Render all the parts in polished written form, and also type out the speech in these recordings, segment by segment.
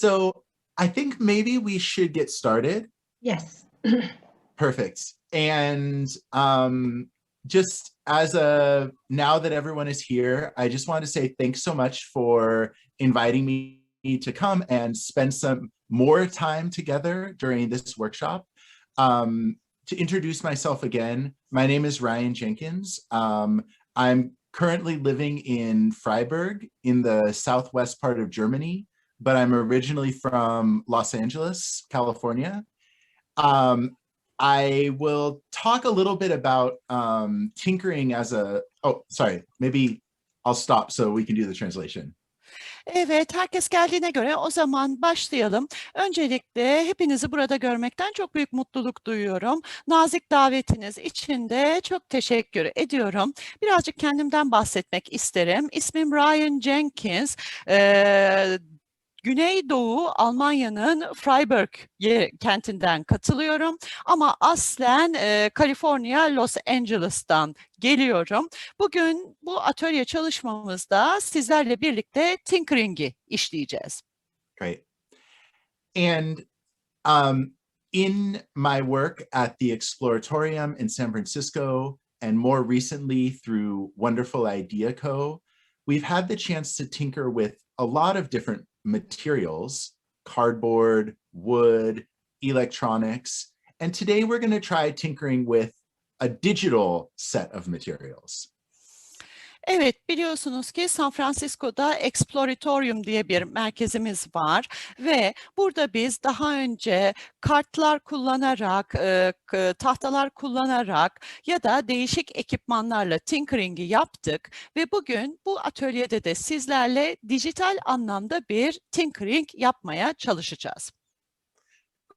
So I think maybe we should get started. Yes. Perfect. And just now that everyone is here, I just want to say thanks so much for inviting me to come and spend some more time together during this workshop. To introduce myself again, my name is Ryan Jenkins. I'm currently living in Freiburg in the southwest part of Germany, but I'm originally from Los Angeles, California. I will talk a little bit about tinkering maybe I'll stop so we can do the translation. Evet, herkes geldiğine göre o zaman başlayalım. Öncelikle hepinizi burada görmekten çok büyük mutluluk duyuyorum. Nazik davetiniz için de çok teşekkür ediyorum. Birazcık kendimden bahsetmek isterim. İsmim Ryan Jenkins. Güneydoğu Almanya'nın Freiburg kentinden katılıyorum ama aslen Kaliforniya, Los Angeles'tan geliyorum. Bugün bu atölye çalışmamızda sizlerle birlikte tinkering'i işleyeceğiz. Great. And in my work at the Exploratorium in San Francisco, and more recently through Wonderful Idea Co., we've had the chance to tinker with a lot of different materials, cardboard, wood, electronics, and today we're going to try tinkering with a digital set of materials. Evet, biliyorsunuz ki San Francisco'da Exploratorium diye bir merkezimiz var ve burada biz daha önce kartlar kullanarak, tahtalar kullanarak ya da değişik ekipmanlarla tinkering'i yaptık ve bugün bu atölyede de sizlerle dijital anlamda bir tinkering yapmaya çalışacağız.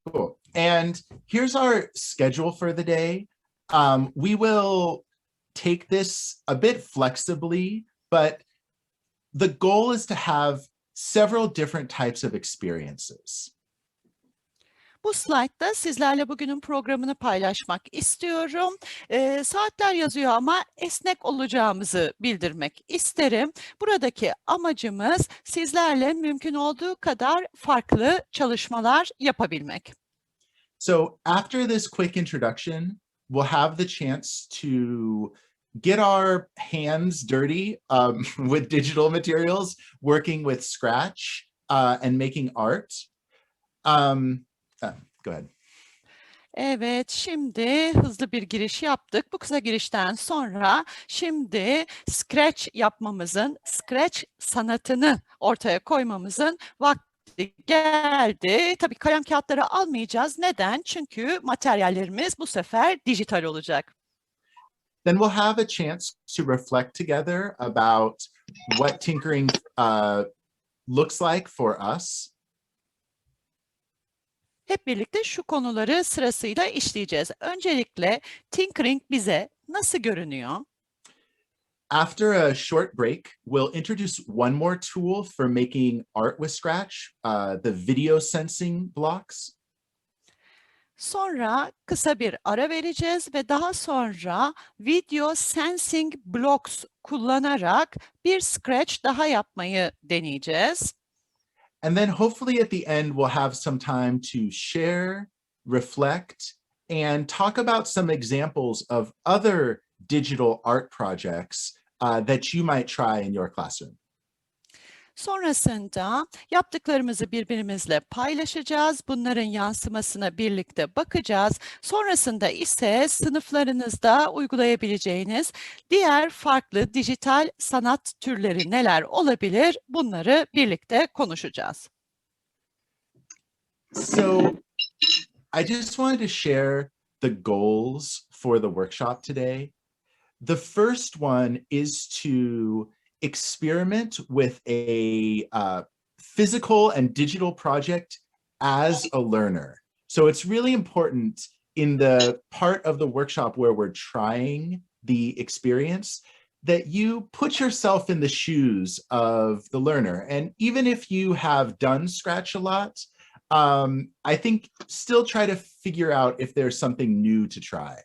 Cool. And here's our schedule for the day. We will take this a bit flexibly, but the goal is to have several different types of experiences. Bu slaytta sizlerle bugünün programını paylaşmak istiyorum. Saatler yazıyor ama esnek olacağımızı bildirmek isterim. Buradaki amacımız sizlerle mümkün olduğu kadar farklı çalışmalar yapabilmek. So after this quick introduction, we'll have the chance to get our hands dirty with digital materials, working with Scratch and making art. Go ahead. Evet, şimdi hızlı bir giriş yaptık. Bu kısa girişten sonra şimdi Scratch yapmamızın, Scratch sanatını ortaya koymamızın vakti geldi. Tabii kalem kağıtları almayacağız. Neden? Çünkü materyallerimiz bu sefer dijital olacak. Then we'll have a chance to reflect together about what tinkering looks like for us. Hep birlikte şu konuları sırasıyla işleyeceğiz. Öncelikle tinkering bize nasıl görünüyor? After a short break, we'll introduce one more tool for making art with Scratch, the video sensing blocks. Sonra kısa bir ara vereceğiz ve daha sonra video sensing blocks kullanarak bir Scratch daha yapmayı deneyeceğiz. And then hopefully at the end, we'll have some time to share, reflect, and talk about some examples of other digital art projects that you might try in your classroom. Sonrasında yaptıklarımızı birbirimizle paylaşacağız. Bunların yansımasına birlikte bakacağız. Sonrasında ise sınıflarınızda uygulayabileceğiniz diğer farklı dijital sanat türleri neler olabilir? Bunları birlikte konuşacağız. So I just wanted to share the goals for the workshop today. The first one is to experiment with a physical and digital project as a learner. So it's really important in the part of the workshop where we're trying the experience that you put yourself in the shoes of the learner. And even if you have done Scratch a lot, I think still try to figure out if there's something new to try.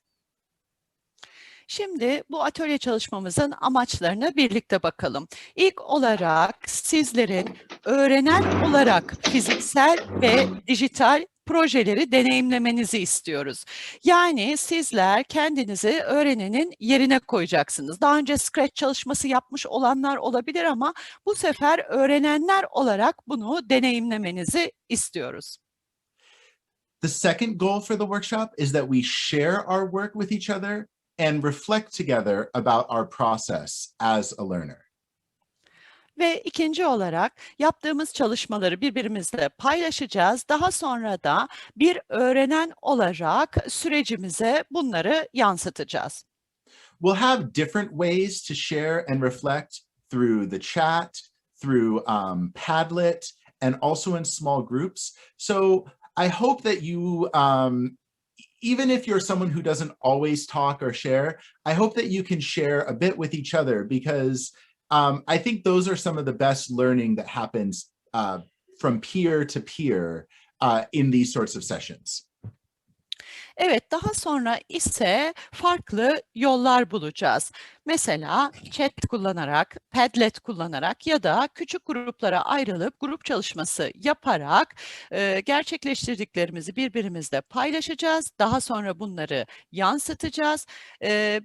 Şimdi bu atölye çalışmamızın amaçlarına birlikte bakalım. İlk olarak sizlerin öğrenen olarak fiziksel ve dijital projeleri deneyimlemenizi istiyoruz. Yani sizler kendinizi öğrenenin yerine koyacaksınız. Daha önce Scratch çalışması yapmış olanlar olabilir ama bu sefer öğrenenler olarak bunu deneyimlemenizi istiyoruz. The second goal for the workshop is that we share our work with each other and reflect together about our process as a learner. Ve ikinci olarak yaptığımız çalışmaları birbirimizle paylaşacağız. Daha sonra da bir öğrenen olarak sürecimize bunları yansıtacağız. We'll have different ways to share and reflect through the chat, through Padlet, and also in small groups. So I hope that you, even if you're someone who doesn't always talk or share, I hope that you can share a bit with each other because I think those are some of the best learning that happens from peer to peer in these sorts of sessions. Evet, daha sonra ise farklı yollar bulacağız. Mesela chat kullanarak, Padlet kullanarak ya da küçük gruplara ayrılıp grup çalışması yaparak gerçekleştirdiklerimizi birbirimizle paylaşacağız. Daha sonra bunları yansıtacağız.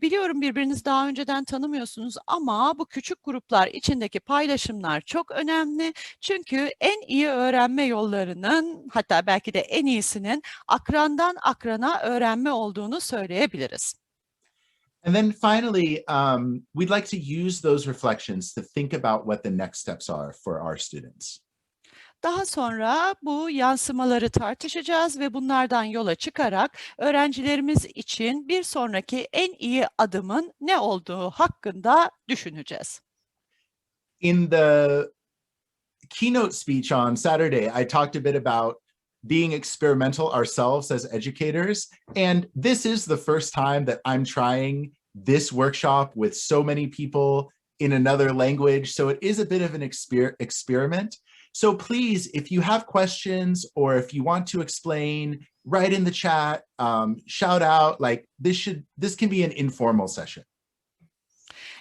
Biliyorum birbirinizi daha önceden tanımıyorsunuz ama bu küçük gruplar içindeki paylaşımlar çok önemli. Çünkü en iyi öğrenme yollarının hatta belki de en iyisinin akrandan akrana öğrenme olduğunu söyleyebiliriz. And then finally, we'd like to use those reflections to think about what the next steps are for our students. Daha sonra bu yansımaları tartışacağız ve bunlardan yola çıkarak öğrencilerimiz için bir sonraki en iyi adımın ne olduğu hakkında düşüneceğiz. In the keynote speech on Saturday, I talked a bit about being experimental ourselves as educators. And this is the first time that I'm trying this workshop with so many people in another language. So it is a bit of an experiment. So please, if you have questions or if you want to explain, write in the chat, shout out, like this can be an informal session.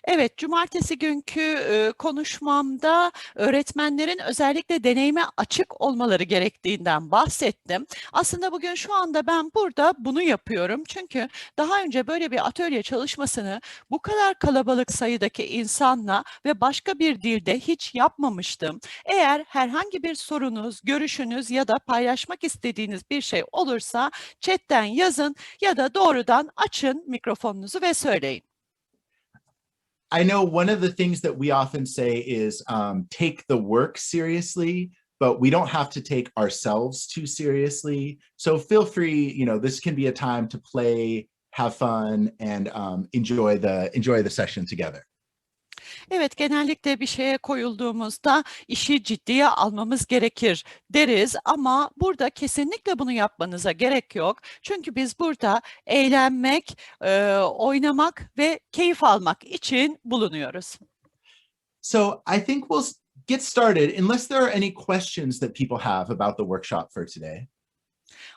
Evet, cumartesi günkü konuşmamda öğretmenlerin özellikle deneyime açık olmaları gerektiğinden bahsettim. Aslında bugün şu anda ben burada bunu yapıyorum. Çünkü daha önce böyle bir atölye çalışmasını bu kadar kalabalık sayıdaki insanla ve başka bir dilde hiç yapmamıştım. Eğer herhangi bir sorunuz, görüşünüz ya da paylaşmak istediğiniz bir şey olursa chatten yazın ya da doğrudan açın mikrofonunuzu ve söyleyin. I know one of the things that we often say is take the work seriously, but we don't have to take ourselves too seriously. So feel free, this can be a time to play, have fun, and enjoy the session together. Evet, genellikle bir şeye koyulduğumuzda işi ciddiye almamız gerekir deriz ama burada kesinlikle bunu yapmanıza gerek yok. Çünkü biz burada eğlenmek, oynamak ve keyif almak için bulunuyoruz. So I think we'll get started unless there are any questions that people have about the workshop for today.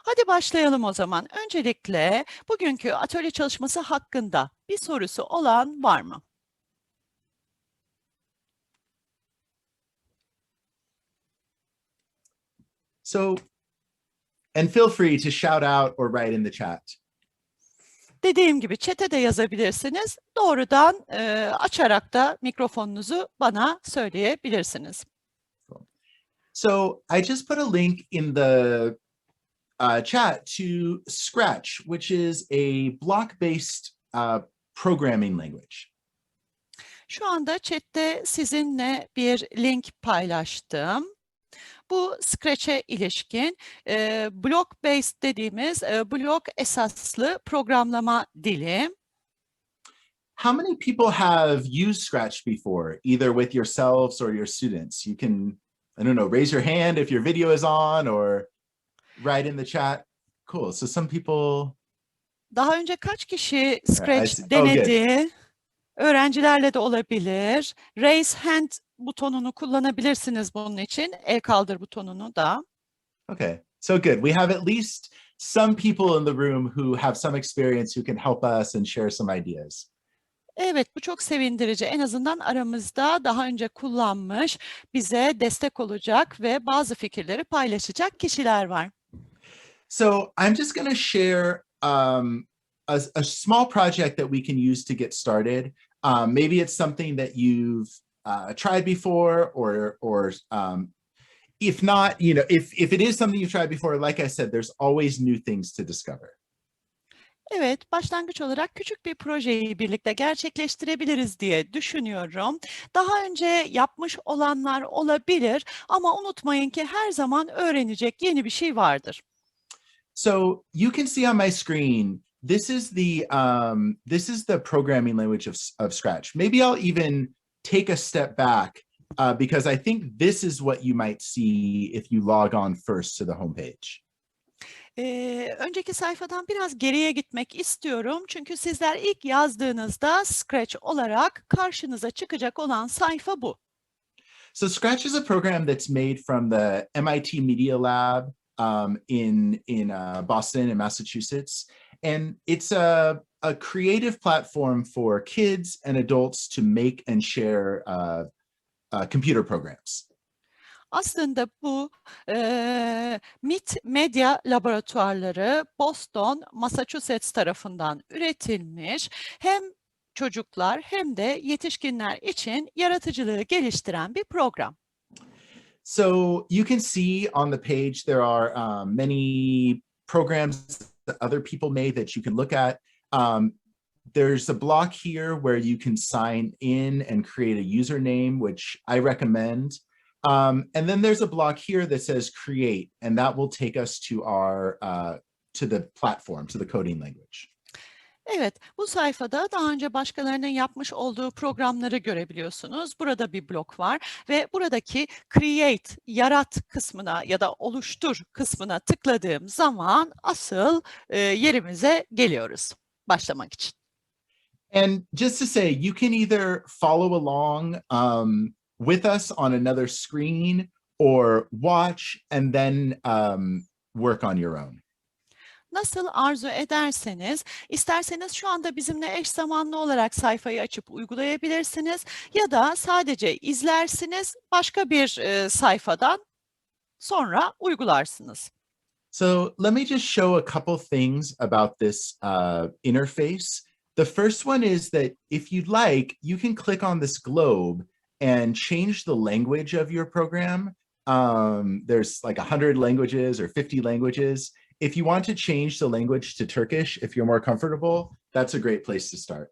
Hadi başlayalım o zaman. Öncelikle bugünkü atölye çalışması hakkında bir sorusu olan var mı? So, and feel free to shout out or write in the chat. Dediğim gibi chat'e de yazabilirsiniz. Doğrudan açarak da mikrofonunuzu bana söyleyebilirsiniz. So I just put a link in the chat to Scratch, which is a block-based programming language. Şu anda chat'te sizinle bir link paylaştım. Bu Scratch'e ilişkin block-based dediğimiz blok esaslı programlama dili. How many people have used Scratch before, either with yourselves or your students? You can, I don't know, raise your hand if your video is on or write in the chat. Cool. So some people. Daha önce kaç kişi Scratch Oh, denedi? Öğrencilerle de olabilir. Raise hand butonunu kullanabilirsiniz bunun için. El kaldır butonunu da. Okay, so good. We have at least some people in the room who have some experience who can help us and share some ideas. Evet, bu çok sevindirici. En azından aramızda daha önce kullanmış, bize destek olacak ve bazı fikirleri paylaşacak kişiler var. So I'm just going to share a small project that we can use to get started. Maybe it's something that you've tried before, or if not, if it is something you've tried before, like I said, there's always new things to discover. Evet, başlangıç olarak küçük bir projeyi birlikte gerçekleştirebiliriz diye düşünüyorum. Daha önce yapmış olanlar olabilir ama unutmayın ki her zaman öğrenecek yeni bir şey vardır. So you can see on my screen, this is the programming language of Scratch. Maybe I'll even take a step back because I think this is what you might see if you log on first to the homepage. Önceki sayfadan biraz geriye gitmek istiyorum. Çünkü sizler ilk yazdığınızda Scratch olarak karşınıza çıkacak olan sayfa bu. So Scratch is a program that's made from the MIT Media Lab in Boston and Massachusetts, and it's a creative platform for kids and adults to make and share computer programs. Aslında bu MIT Medya Laboratuvarları Boston, Massachusetts tarafından üretilmiş, hem çocuklar hem de yetişkinler için yaratıcılığı geliştiren bir program. So you can see on the page there are many programs that other people made that you can look at. There's a block here where you can sign in and create a username, which I recommend. And then there's a block here that says create, and that will take us to our to the platform, to the coding language. Evet, bu sayfada daha önce başkalarının yapmış olduğu programları görebiliyorsunuz. Burada bir blok var ve buradaki Create, yarat kısmına ya da oluştur kısmına tıkladığım zaman asıl yerimize geliyoruz başlamak için. And just to say, you can either follow along with us on another screen or watch and then work on your own. Nasıl arzu ederseniz, isterseniz şu anda bizimle eş zamanlı olarak sayfayı açıp uygulayabilirsiniz ya da sadece izlersiniz, başka bir sayfadan sonra uygularsınız. So let me just show a couple things about this interface. The first one is that if you'd like, you can click on this globe and change the language of your program. There's like 100 languages or 50 languages. If you want to change the language to Turkish, if you're more comfortable, that's a great place to start.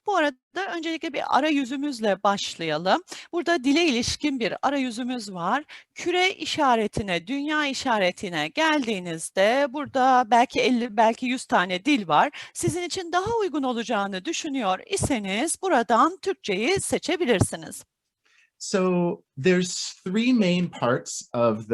Bu arada öncelikle bir arayüzümüzle başlayalım. Burada dile ilişkin bir arayüzümüz var. Küre işaretine, dünya işaretine geldiğinizde burada belki 50, belki 100 tane dil var. Sizin için daha uygun olacağını düşünüyor iseniz buradan Türkçeyi seçebilirsiniz. So there's three main parts of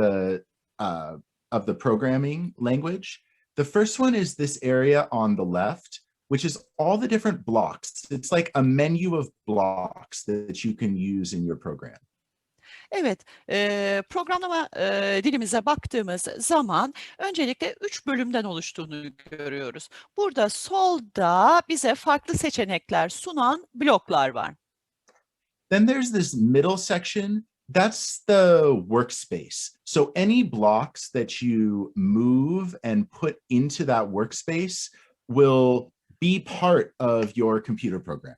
the programming language. The first one is this area on the left, which is all the different blocks. It's like a menu of blocks that you can use in your program. Evet, programlama dilimize baktığımız zaman öncelikle 3 bölümden oluştuğunu görüyoruz. Burada solda bize farklı seçenekler sunan bloklar var. Then there's this middle section. That's the workspace. So any blocks that you move and put into that workspace will be part of your computer program.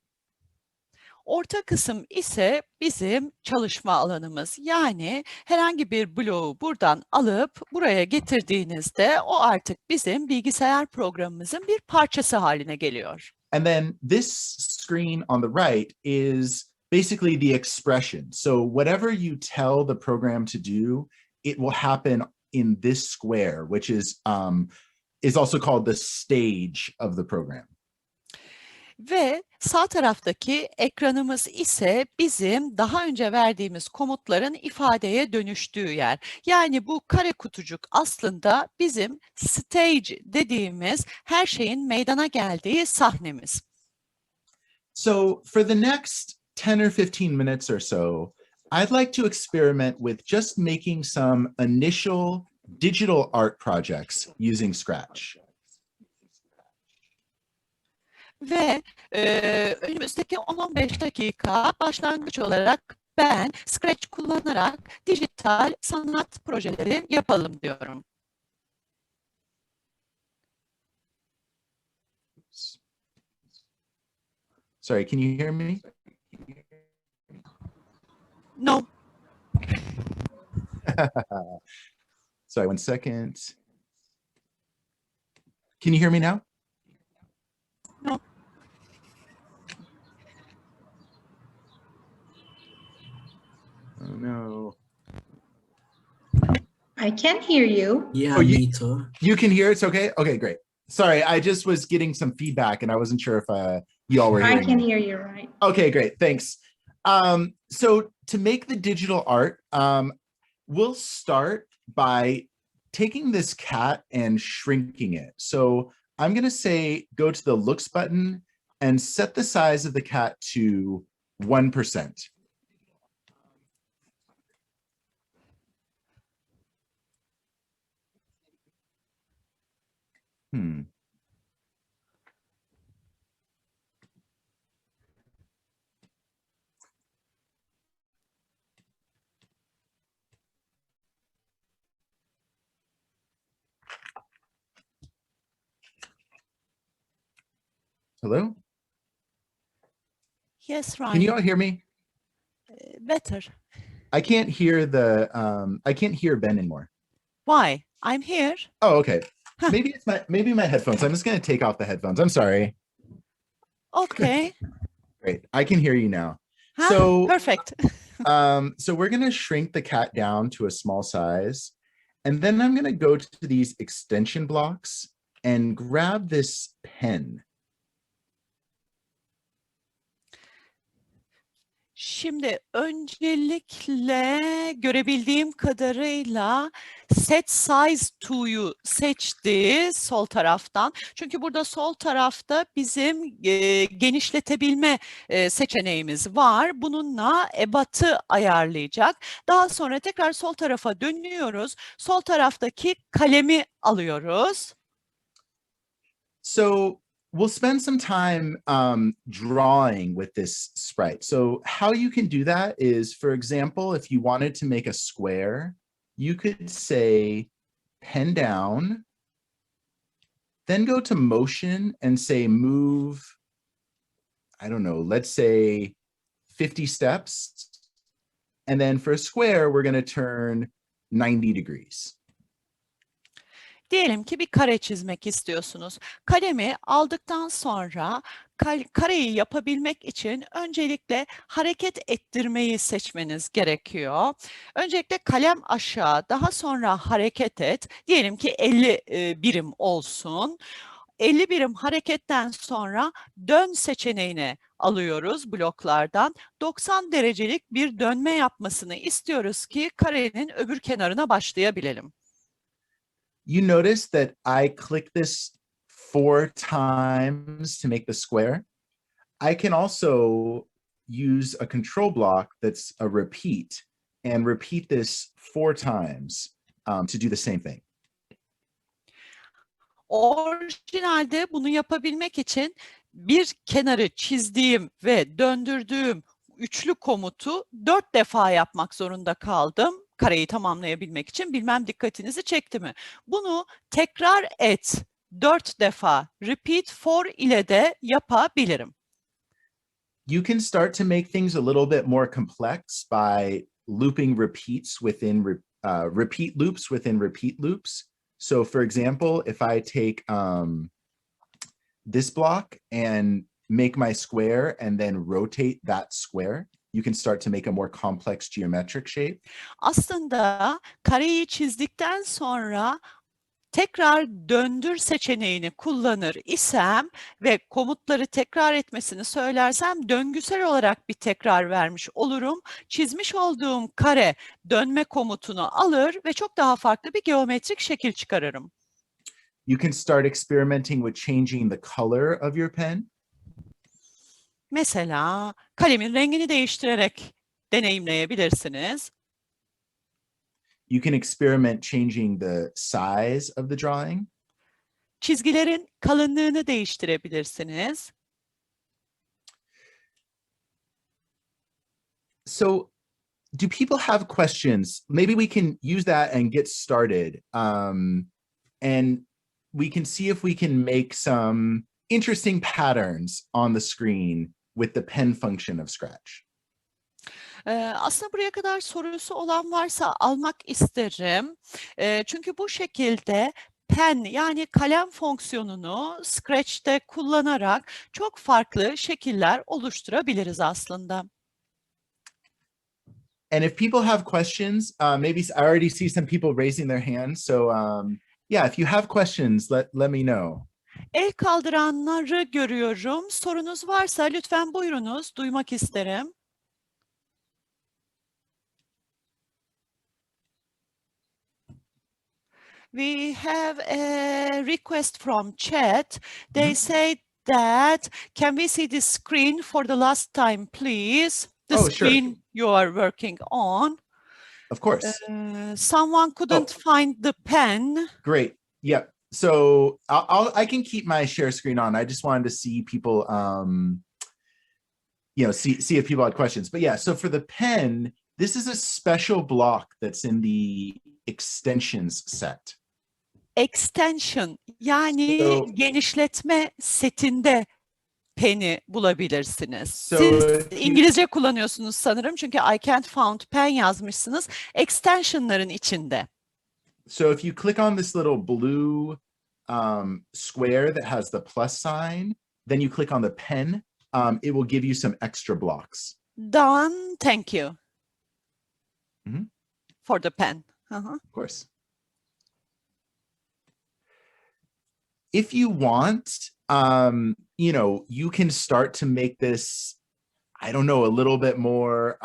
Orta kısım ise bizim çalışma alanımız. Yani herhangi bir bloğu buradan alıp buraya getirdiğinizde o artık bizim bilgisayar programımızın bir parçası haline geliyor. And then this screen on the right is basically the expression. So whatever you tell the program to do, it will happen in this square, which is also called the stage of the program. Ve sağ taraftaki ekranımız ise bizim daha önce verdiğimiz komutların ifadeye dönüştüğü yer. Yani bu kare kutucuk aslında bizim stage dediğimiz her şeyin meydana geldiği sahnemiz. So for the next 10 or 15 minutes or so, I'd like to experiment with just making some initial digital art projects using Scratch. Ve önümüzdeki 10-15 dakika başlangıç olarak ben Scratch kullanarak dijital sanat projeleri yapalım diyorum. Sorry, can you hear me? No. Sorry, 1 second. Can you hear me now? No. Oh no. I can hear you. Yeah, Oh, me too. You can hear it's okay? Okay, great. Sorry, I just was getting some feedback and I wasn't sure if you all were hearing I can me. hear you right. Okay, great, thanks. So to make the digital art, we'll start by taking this cat and shrinking it. So I'm gonna say, go to the looks button and set the size of the cat to 1%. Hello? Yes, Ryan. Can you all hear me? Better. I can't hear Ben anymore. Why? I'm here. Oh, okay. Huh. Maybe my headphones. I'm just gonna take off the headphones. I'm sorry. Okay. Great. I can hear you now. Huh? So Perfect. so we're gonna shrink the cat down to a small size. And then I'm gonna go to these extension blocks and grab this pen. Şimdi öncelikle görebildiğim kadarıyla Set Size To'yu seçti sol taraftan. Çünkü burada sol tarafta bizim genişletebilme seçeneğimiz var. Bununla ebatı ayarlayacak. Daha sonra tekrar sol tarafa dönüyoruz. Sol taraftaki kalemi alıyoruz. So we'll spend some time drawing with this sprite. So how you can do that is, for example, if you wanted to make a square, you could say pen down, then go to motion and say move, I don't know, let's say 50 steps. And then for a square, we're going to turn 90 degrees. Diyelim ki bir kare çizmek istiyorsunuz. Kalemi aldıktan sonra kareyi yapabilmek için öncelikle hareket ettirmeyi seçmeniz gerekiyor. Öncelikle kalem aşağı, daha sonra hareket et. Diyelim ki 50 birim olsun. 50 birim hareketten sonra dön seçeneğini alıyoruz bloklardan. 90 derecelik bir dönme yapmasını istiyoruz ki karenin öbür kenarına başlayabilelim. You notice that I click this 4 times to make the square. I can also use a control block that's a repeat and repeat this 4 times to do the same thing. Orijinalde bunu yapabilmek için bir kenarı çizdiğim ve döndürdüğüm üçlü komutu 4 defa yapmak zorunda kaldım. Kareyi tamamlayabilmek için bilmem dikkatinizi çekti mi? Bunu tekrar et 4 defa repeat 4 ile de yapabilirim. You can start to make things a little bit more complex by looping repeats within repeat loops within repeat loops. So for example, if I take this block and make my square and then rotate that square, you can start to make a more complex geometric shape. Aslında kareyi çizdikten sonra tekrar döndür seçeneğini kullanır isem ve komutları tekrar etmesini söylersem döngüsel olarak bir tekrar vermiş olurum. Çizmiş olduğum kare dönme komutunu alır ve çok daha farklı bir geometrik şekil çıkarırım. You can start experimenting with changing the color of your pen. Mesela kalemin rengini değiştirerek deneyimleyebilirsiniz. You can experiment changing the size of the drawing. Çizgilerin kalınlığını değiştirebilirsiniz. So do people have questions? Maybe we can use that and get started. And we can see if we can make some interesting patterns on the screen with the pen function of Scratch. Aslında buraya kadar sorusu olan varsa almak isterim. Çünkü bu şekilde pen yani kalem fonksiyonunu Scratch'te kullanarak çok farklı şekiller oluşturabiliriz aslında. And if people have questions, maybe I already see some people raising their hands. So yeah, if you have questions, let me know. El kaldıranları görüyorum. Sorunuz varsa lütfen buyurunuz, duymak isterim. We have a request from chat. They say that, can we see the screen for the last time, please? The screen Sure. you are working on. Of course. Someone couldn't find the pen. Great. Yep. So I can keep my share screen on. I just wanted to see people, see if people had questions. But yeah, so for the pen, this is a special block that's in the extensions set. Extension yani genişletme setinde pen'i bulabilirsiniz. Siz İngilizce kullanıyorsunuz sanırım çünkü I can't found pen yazmışsınız. Extension'ların içinde. So if you click on this little blue square that has the plus sign, then you click on the pen, it will give you some extra blocks. Done. Thank you. For the pen. Of course. If you want, you can start to make this, I don't know, a little bit more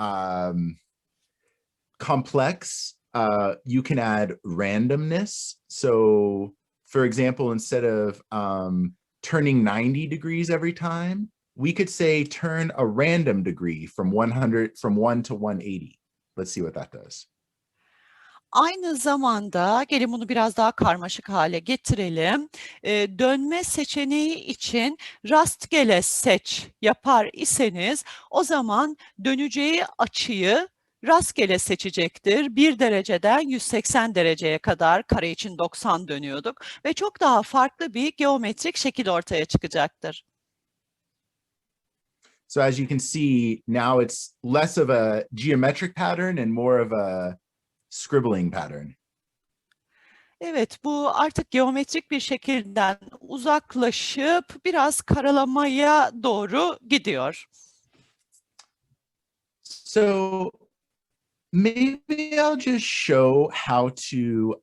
complex. You can add randomness. So for example, instead of turning 90 degrees every time, we could say turn a random degree from 1 to 180. Let's see what that does. Aynı zamanda gelin bunu biraz daha karmaşık hale getirelim. Dönme seçeneği için rastgele seç yapar iseniz o zaman döneceği açıyı rastgele seçecektir. 1 dereceden 180 dereceye kadar kare için 90 dönüyorduk ve çok daha farklı bir geometrik şekil ortaya çıkacaktır. So as you can see, now it's less of a geometric pattern and more of a scribbling pattern. Evet, bu artık geometrik bir şekilden uzaklaşıp biraz karalamaya doğru gidiyor. So maybe I'll just show how to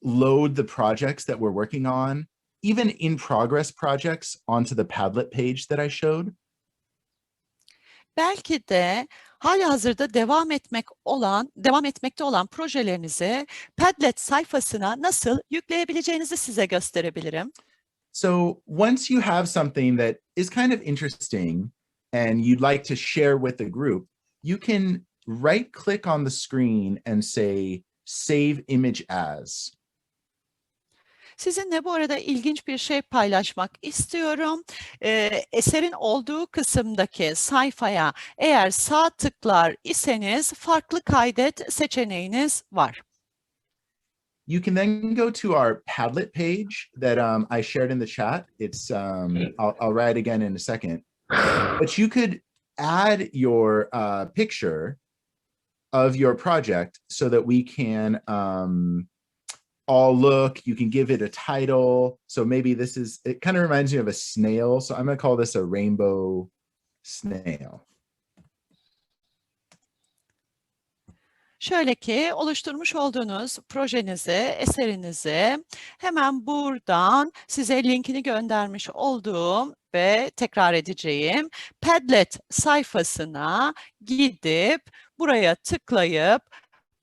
load the projects that we're working on, even in progress projects, onto the Padlet page that I showed. Belki de halihazırda devam etmekte olan projelerinizi Padlet sayfasına nasıl yükleyebileceğinizi size gösterebilirim. So once you have something that is kind of interesting and you'd like to share with the group, you can right click on the screen and say save image as. Sizinle bu arada ilginç bir şey paylaşmak istiyorum. Eserin olduğu kısımdaki sayfaya eğer sağ tıklar iseniz farklı kaydet seçeneğiniz var. You can then go to our Padlet page that I shared in the chat. It's I'll write again in a second. But you could add your picture of your project so that we can all look. You can give it a title. So maybe it kind of reminds me of a snail. So I'm going to call this a rainbow snail. Şöyle ki oluşturmuş olduğunuz projenizi, eserinizi hemen buradan size linkini göndermiş olduğum ve tekrar edeceğim Padlet sayfasına gidip buraya tıklayıp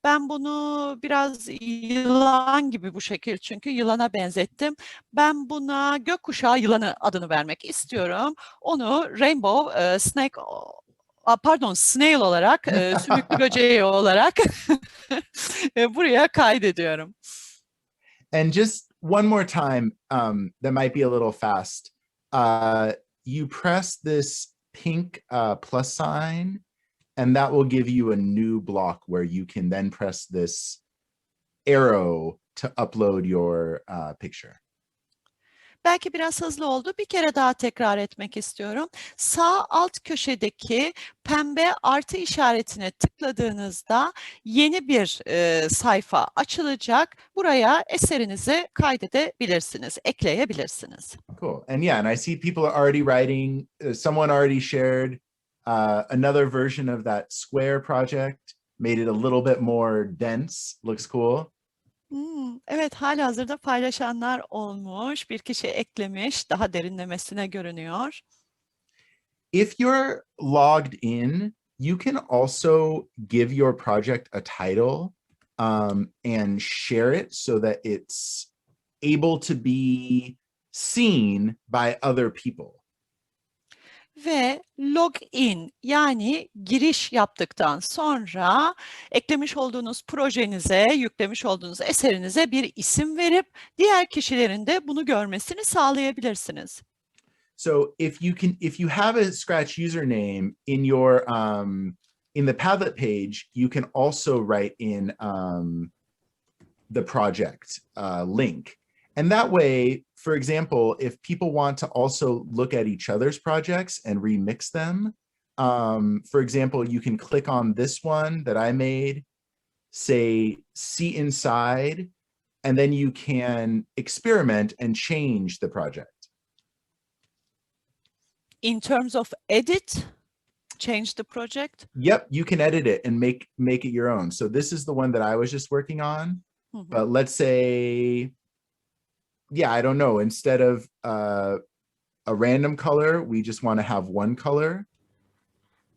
ben bunu biraz yılan gibi bu şekil çünkü yılana benzettim. Ben buna gökkuşağı yılanı adını vermek istiyorum. Onu Rainbow Snake snail olarak, sümüklü böceği olarak buraya kaydediyorum. And just one more time, that might be a little fast. You press this pink plus sign and that will give you a new block where you can then press this arrow to upload your picture. Belki biraz hızlı oldu. Bir kere daha tekrar etmek istiyorum. Sağ alt köşedeki pembe artı işaretine tıkladığınızda yeni bir sayfa açılacak. Buraya eserinizi kaydedebilirsiniz, ekleyebilirsiniz. Cool. And yeah, and I see people are already writing. Someone already shared another version of that square project, made it a little bit more dense. Looks cool. Evet, halihazırda paylaşanlar olmuş. Bir kişi eklemiş, daha derinlemesine görünüyor. If you're logged in, you can also give your project a title and share it so that it's able to be seen by other people. Ve login yani giriş yaptıktan sonra eklemiş olduğunuz projenize, yüklemiş olduğunuz eserinize bir isim verip diğer kişilerin de bunu görmesini sağlayabilirsiniz. So if you have a Scratch username in your in the Padlet page, you can also write in the project link. And that way, for example, if people want to also look at each other's projects and remix them, for example, you can click on this one that I made, say, see inside, and then you can experiment and change the project. In terms of edit, change the project. Yep, you can edit it and make it your own. So this is the one that I was just working on. But let's say, yeah, I don't know, instead of a random color, we just want to have one color.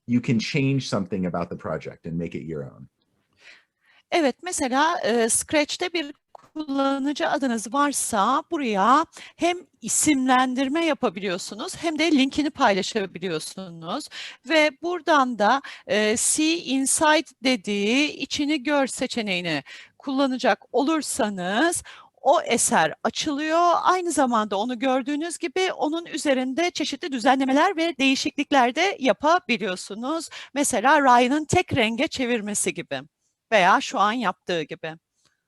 You can change something about the project and make it your own. Evet, mesela Scratch'te bir kullanıcı adınız varsa buraya hem isimlendirme yapabiliyorsunuz hem de linkini paylaşabiliyorsunuz. Ve buradan da See Inside dediği içini gör seçeneğini kullanacak olursanız o eser açılıyor. Aynı zamanda onu gördüğünüz gibi onun üzerinde çeşitli düzenlemeler ve değişiklikler de yapabiliyorsunuz. Mesela Ryan'ın tek renge çevirmesi gibi veya şu an yaptığı gibi.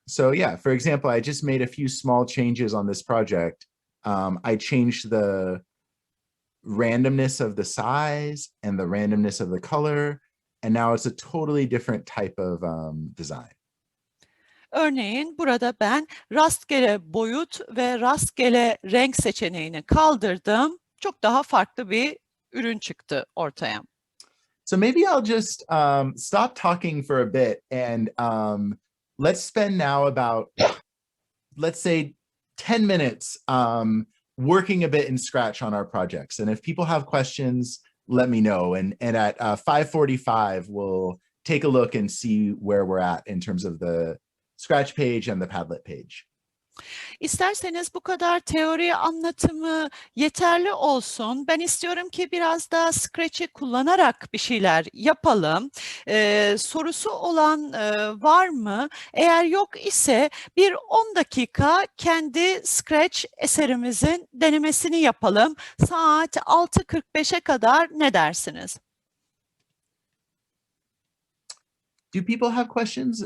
So yeah, for example, I just made a few small changes on this project. I changed the randomness of the size and the randomness of the color, and now it's a totally different type of design. Örneğin burada ben rastgele boyut ve rastgele renk seçeneğini kaldırdım. Çok daha farklı bir ürün çıktı ortaya. So maybe I'll just stop talking for a bit and let's spend now about, let's say 10 minutes working a bit in Scratch on our projects. And if people have questions, let me know. And at 5:45, we'll take a look and see where we're at in terms of the Scratch page and the Padlet page. İsterseniz bu kadar teori anlatımı yeterli olsun. Ben istiyorum ki biraz da Scratch'i kullanarak bir şeyler yapalım. Sorusu olan var mı? Eğer yok ise bir 10 dakika kendi Scratch eserimizin denemesini yapalım. Saat 6:45'e kadar ne dersiniz? Do people have questions?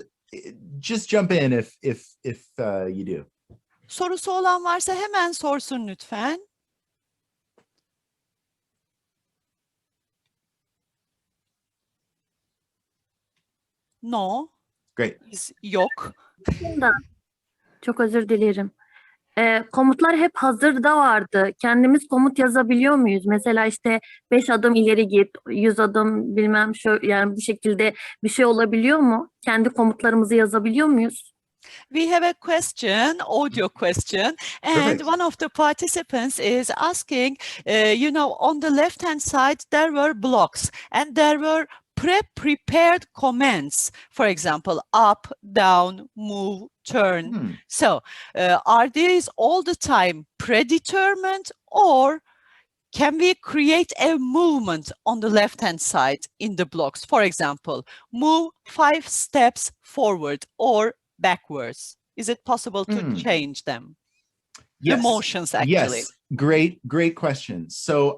Just jump in if you do. Sorusu olan varsa hemen sorsun lütfen. No. Great. Yok. Çok özür dilerim. Komutlar hep hazırda vardı. Kendimiz komut yazabiliyor muyuz? Mesela işte 5 adım ileri git, 100 adım bilmem şöyle, yani bu şekilde bir şey olabiliyor mu? Kendi komutlarımızı yazabiliyor muyuz? We have a question, audio question, and Perfect. one of the participants is asking, on the left-hand side, there were blocks and there were pre-prepared commands, for example, up, down, move, turn. So are these all the time predetermined, or can we create a movement on the left-hand side in the blocks? For example, move 5 steps forward or backwards. Is it possible to change them? Yes. The motions, actually. Yes. Great question. So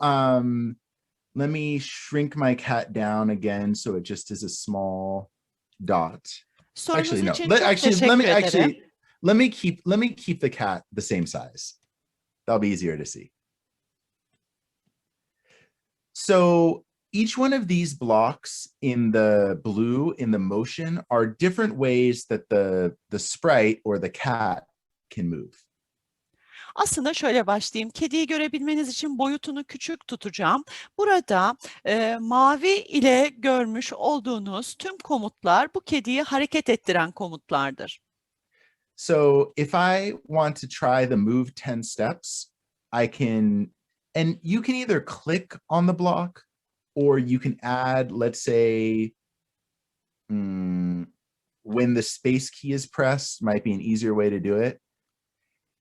let me shrink my cat down again so it just is a small dot. Sorunuz Actually, no. için Let, çok actually, let teşekkür me ederim. let me keep the cat the same size. That'll be easier to see. So each one of these blocks in the blue in the motion are different ways that the sprite or the cat can move. Aslında şöyle başlayayım. Kediyi görebilmeniz için boyutunu küçük tutacağım. Burada mavi ile görmüş olduğunuz tüm komutlar bu kediyi hareket ettiren komutlardır. So if I want to try the move 10 steps, I can, and you can either click on the block or you can add, let's say, when the space key is pressed, might be an easier way to do it.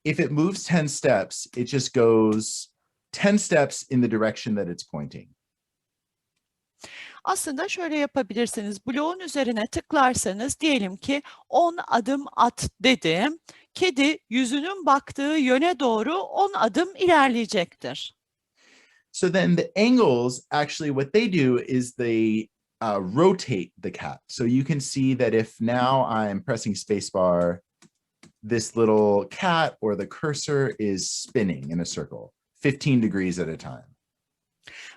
If it moves 10 steps, it just goes 10 steps in the direction that it's pointing. Aslında şöyle yapabilirsiniz. Bloğun üzerine tıklarsanız diyelim ki 10 adım at dedim. Kedi yüzünün baktığı yöne doğru 10 adım ilerleyecektir. So then the angles, actually what they do is they rotate the cat. So you can see that if now I'm pressing spacebar, this little cat or the cursor is spinning in a circle, 15 degrees at a time.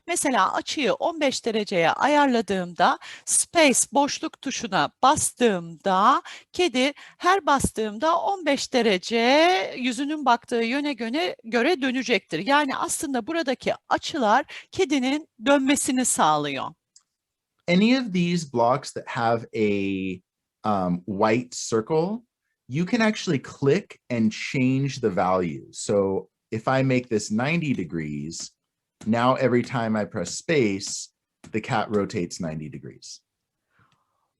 Mesela açıyı 15 dereceye ayarladığımda space boşluk tuşuna bastığımda kedi her bastığımda 15 derece yüzünün baktığı yöne göre dönecektir. Yani aslında buradaki açılar kedinin dönmesini sağlıyor. Any of these blocks that have a white circle, you can actually click and change the values. So if I make this 90 degrees, now every time I press space, the cat rotates 90 degrees.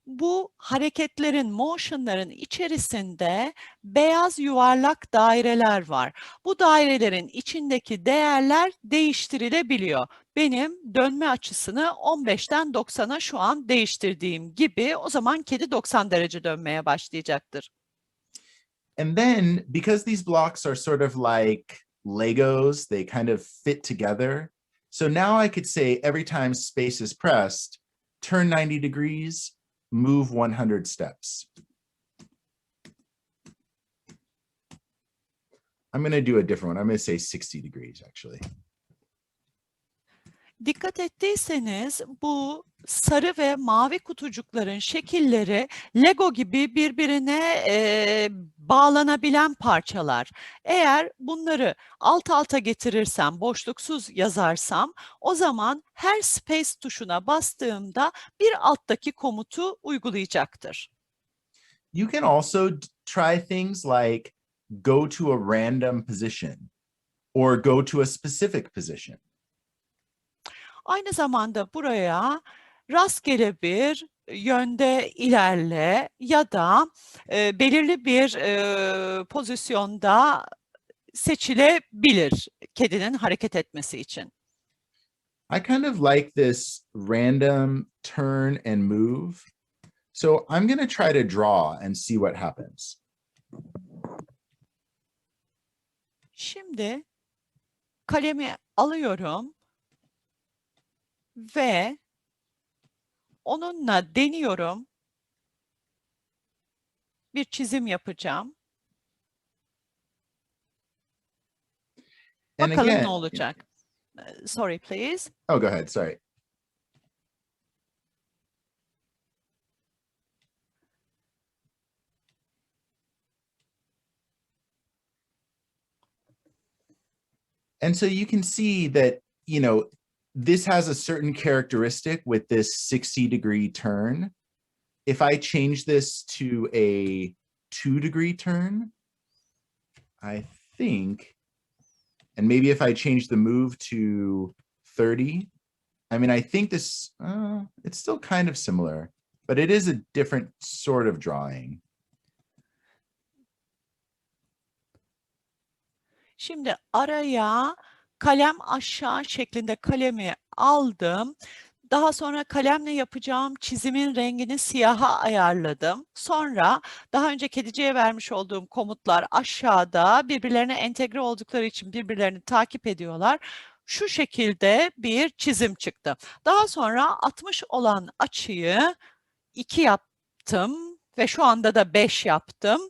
Bu hareketlerin, motionların içerisinde beyaz yuvarlak daireler var. Bu dairelerin içindeki değerler değiştirilebiliyor. Benim dönme açısını 15'ten 90'a şu an değiştirdiğim gibi o zaman kedi 90 derece dönmeye başlayacaktır. And then because these blocks are sort of like Legos, they kind of fit together. So now I could say every time space is pressed, turn 90 degrees, move 100 steps. I'm going to do a different one. I'm going to say 60 degrees actually. Dikkat ettiyseniz bu sarı ve mavi kutucukların şekilleri Lego gibi birbirine bağlanabilen parçalar. Eğer bunları alt alta getirirsem, boşluksuz yazarsam o zaman her space tuşuna bastığımda bir alttaki komutu uygulayacaktır. You can also try things like go to a random position or go to a specific position. Aynı zamanda buraya rastgele bir yönde ilerle ya da belirli bir pozisyonda seçilebilir kedinin hareket etmesi için. I kind of like this random turn and move. So I'm going to try to draw and see what happens. Şimdi kalemi alıyorum ve onunla deniyorum. Bir çizim yapacağım. And Bakalım again, ne olacak. Sorry, please. oh, go ahead. Sorry. And so you can see that, you know, this has a certain characteristic with this 60-degree turn. If I change this to a 2-degree turn, I think, and maybe if I change the move to 30, I mean, I think this, it's still kind of similar, but it is a different sort of drawing. Şimdi araya kalem aşağı şeklinde kalemi aldım. Daha sonra kalemle yapacağım çizimin rengini siyaha ayarladım. Sonra daha önce kediciye vermiş olduğum komutlar aşağıda birbirlerine entegre oldukları için birbirlerini takip ediyorlar. şu şekilde bir çizim çıktı. Daha sonra 60 olan açıyı 2 yaptım ve şu anda da 5 yaptım.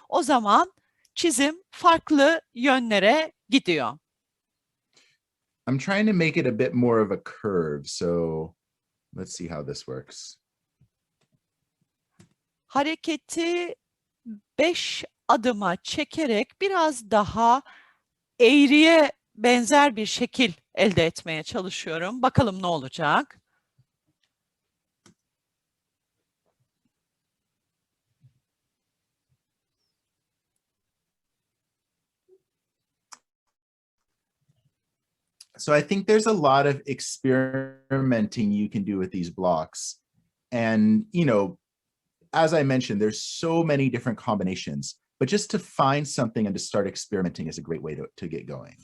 O zaman çizim farklı yönlere gidiyor. I'm trying to make it a bit more of a curve, so let's see how this works. Hareketi 5 adıma çekerek biraz daha eğriye benzer bir şekil elde etmeye çalışıyorum. Bakalım ne olacak? So I think there's a lot of experimenting you can do with these blocks. And, you know, as I mentioned, there's so many different combinations, but just to find something and to start experimenting is a great way to get going.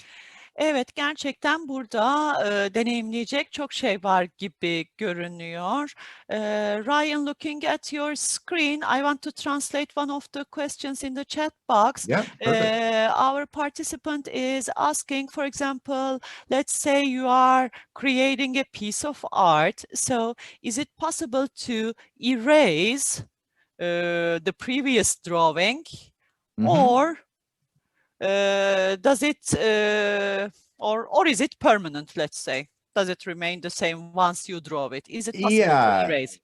Evet, gerçekten burada deneyimleyecek çok şey var gibi görünüyor. Ryan, looking at your screen, I want to translate one of the questions in the chat box. Yeah, perfect. Our participant is asking, for example, let's say you are creating a piece of art. So is it possible to erase the previous drawing, or does it or is it permanent, let's say? Does it remain the same once you draw it? Is it possible to erase?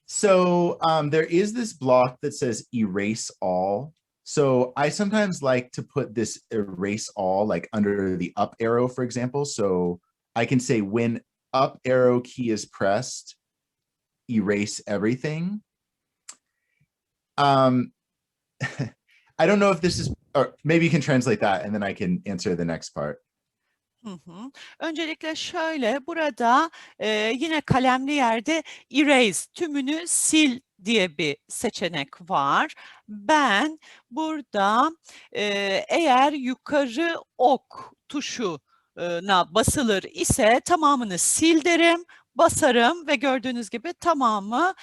So there is this block that says erase all. So I sometimes like to put this erase all like under the up arrow, for example. So I can say when up arrow key is pressed, erase everything. I don't know if this is, or maybe you can translate that and then I can answer the next part. Öncelikle şöyle, burada yine kalemli yerde erase, tümünü sil diye bir seçenek var. Ben burada eğer yukarı ok tuşuna basılır ise tamamını sil derim, basarım ve gördüğünüz gibi tamamı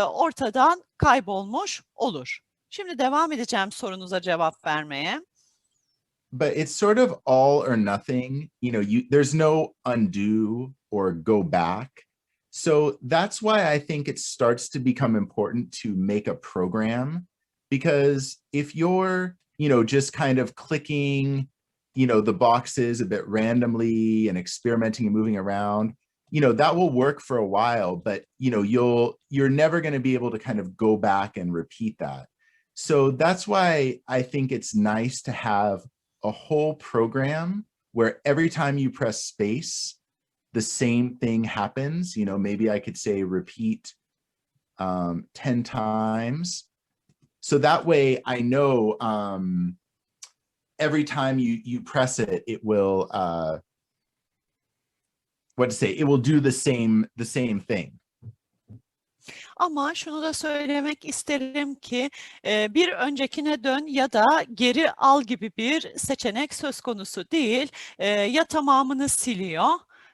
ortadan kaybolmuş olur. Şimdi devam edeceğim sorunuza cevap vermeye. But it's sort of all or nothing, you know, there's no undo or go back. So that's why I think it starts to become important to make a program, because if you're, you know, just kind of clicking, you know, the boxes a bit randomly and experimenting and moving around, you know, that will work for a while, but, you know, you're never going to be able to kind of go back and repeat that. So that's why I think it's nice to have a whole program where every time you press space, the same thing happens. You know, maybe I could say repeat 10 times. So that way I know every time you press it, it will, it will do the same thing. Ama şunu da söylemek isterim ki bir öncekine dön ya da geri al gibi bir seçenek söz konusu değil. Ya tamamını siliyor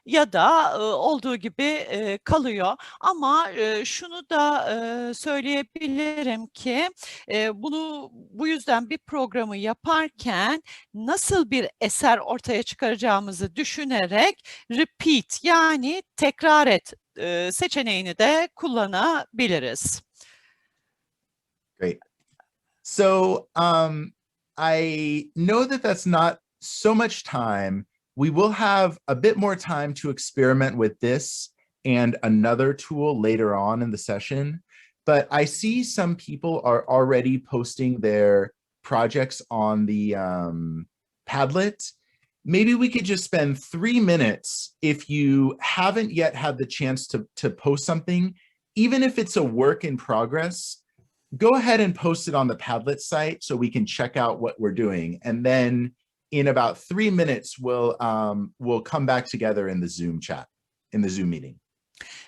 ya da olduğu gibi kalıyor. Ama şunu da söyleyebilirim ki bu yüzden bir programı yaparken nasıl bir eser ortaya çıkaracağımızı düşünerek repeat, yani tekrar et seçeneğini de kullanabiliriz. Great. So I know that that's not so much time. We will have a bit more time to experiment with this and another tool later on in the session. But I see some people are already posting their projects on the Padlet. Maybe we could just spend 3 minutes if you haven't yet had the chance to post something, even if it's a work in progress, go ahead and post it on the Padlet site so we can check out what we're doing. And then in about 3 minutes, we'll come back together in the Zoom chat, in the Zoom meeting.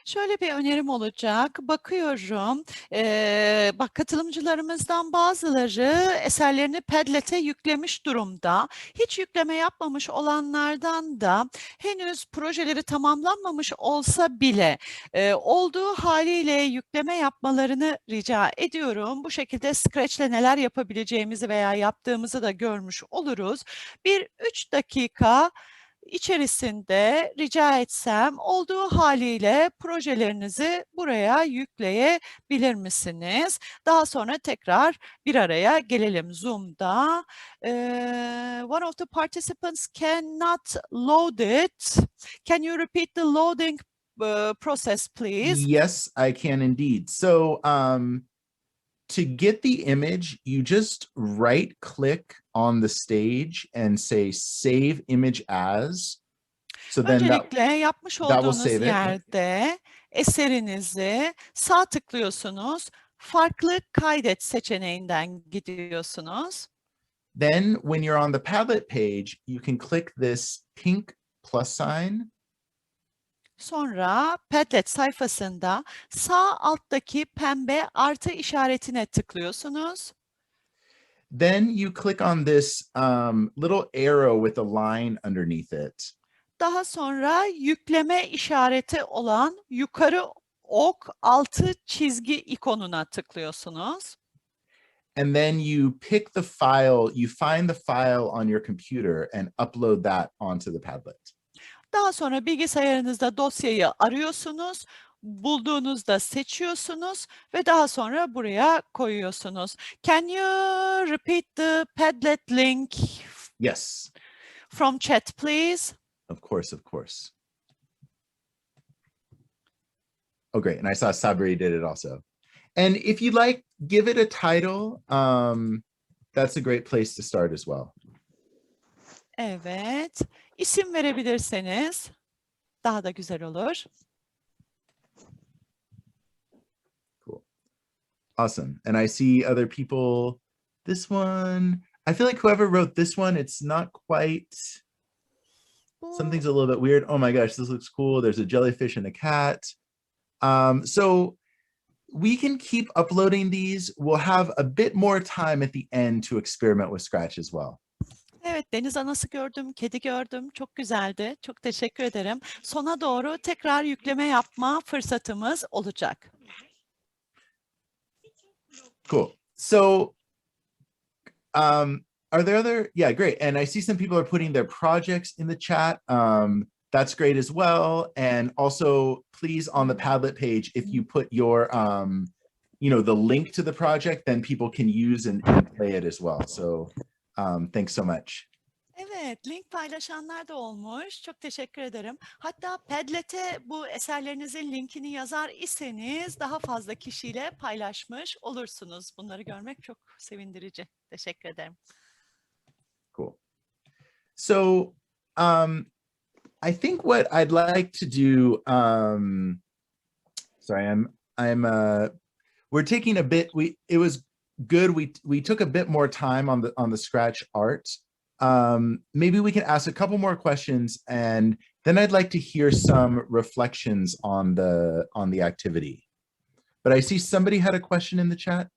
Şöyle bir önerim olacak. Bakıyorum, katılımcılarımızdan bazıları eserlerini Padlet'e yüklemiş durumda. Hiç yükleme yapmamış olanlardan da henüz projeleri tamamlanmamış olsa bile olduğu haliyle yükleme yapmalarını rica ediyorum. Bu şekilde Scratch'le neler yapabileceğimizi veya yaptığımızı da görmüş oluruz. 3 dakika içerisinde rica etsem olduğu haliyle projelerinizi buraya yükleyebilir misiniz? Daha sonra tekrar bir araya gelelim Zoom'da. One of the participants cannot load it. Can you repeat the loading process, please? Yes, I can indeed. So to get the image, you just right click on the stage and say save image as. So then Öncelikle yapmış that will olduğunuz save it. yerde eserinizi sağ tıklıyorsunuz. Farklı kaydet seçeneğinden gidiyorsunuz. Then when you're on the Padlet page, you can click this pink plus sign. Sonra Padlet sayfasında sağ alttaki pembe artı işaretine tıklıyorsunuz. Then you click on this little arrow with a line underneath it. Daha sonra yükleme işareti olan yukarı ok altı çizgi ikonuna tıklıyorsunuz. And then you pick the file, you find the file on your computer and upload that onto the Padlet. Daha sonra bilgisayarınızda dosyayı arıyorsunuz, bulduğunuzda seçiyorsunuz ve daha sonra buraya koyuyorsunuz. Can you repeat the Padlet link Yes, from chat, please? of course, of course. Oh, great. And I saw Sabri did it also. And if you'd like, give it a title. That's a great place to start as well. Evet, isim verebilirseniz daha da güzel olur. Cool. Awesome. And I see other people. This one, I feel like whoever wrote this one, it's not quite, something's a little bit weird. Oh my gosh, this looks cool. There's a jellyfish and a cat. So we can keep uploading these. We'll have a bit more time at the end to experiment with Scratch as well. Evet, deniz anası gördüm, kedi gördüm. Çok güzeldi. Çok teşekkür ederim. Sona doğru tekrar yükleme yapma fırsatımız olacak. Cool. So are there other, yeah, great. And I see some people are putting their projects in the chat. That's great as well. And also please on the Padlet page, if you put your, the link to the project, then people can use and play it as well. So thanks so much. Evet, link paylaşanlar da olmuş. Çok teşekkür ederim. Hatta Padlet'e bu eserlerinizin linkini yazar iseniz daha fazla kişiyle paylaşmış olursunuz. Bunları görmek çok sevindirici. Teşekkür ederim. Cool. So I think what I'd like to do, sorry, we're taking a bit, it was good. We took a bit more time on the Scratch art. Maybe we can ask a couple more questions and then I'd like to hear some reflections on the activity. But I see somebody had a question in the chat.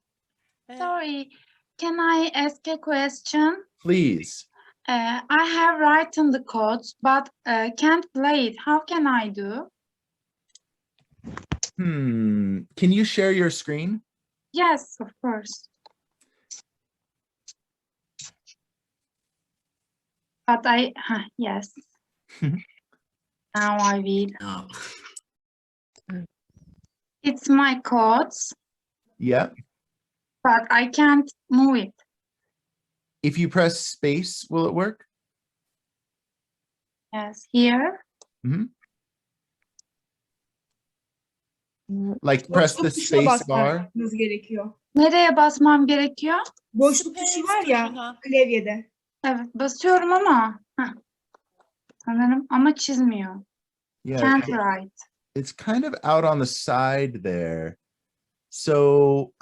Sorry, can I ask a question? Please. I have written the codes, but can't play it. How can I do? Can you share your screen? Yes, of course. But yes. Now I will. It's my codes, Yeah. but I can't move it. If you press space, will it work? Yes, here. Like press the space bar. Basmanız gerekiyor. Nereye basmam gerekiyor? Boşluk tuşu var ya klavyede. Evet, basıyorum ama sanırım ama çizmiyor. Yeah, Can't write. it's kind of out on the side there. So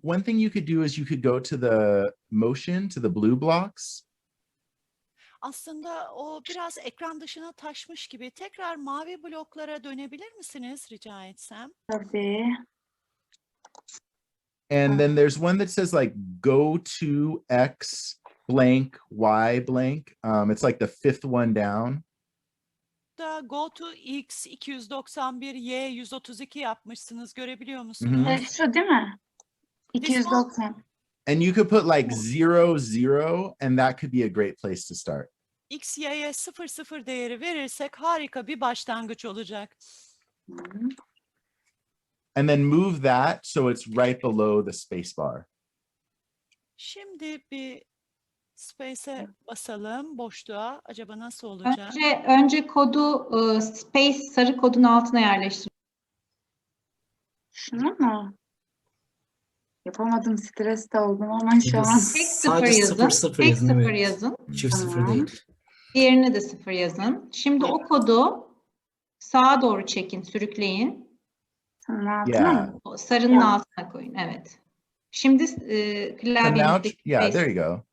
one thing you could do is you could go to the motion, to the blue blocks. Aslında o biraz ekran dışına taşmış gibi. Tekrar mavi bloklara dönebilir misiniz rica etsem? Tabii. And then there's one that says like go to X blank, Y blank. It's like the fifth one down. Da go to X 291 Y 132 yapmışsınız. Görebiliyor musunuz? Şu değil mi? 290. And you could put like 0, 0, and that could be a great place to start. X, Y'ye 0,0 değeri verirsek harika bir başlangıç olacak. And then move that so it's right below the space bar. Şimdi bir space'e basalım, boşluğa. Acaba nasıl olacak? Önce kodu space sarı kodun altına yerleştir. Şunu mu? Yapamadım, stres de oldum ama şu an. Tek sıfır Sadece yazın. 0 Tek yazın. sıfır Evet. yazın. Çift sıfır Tamam. değil. Diğerine de 0 yazın. Şimdi o kodu sağa doğru çekin, sürükleyin. Tamam, altına Yeah. mı? O sarının altına koyun. Evet. Şimdi So now, klavyenizdeki yeah, space. there you go.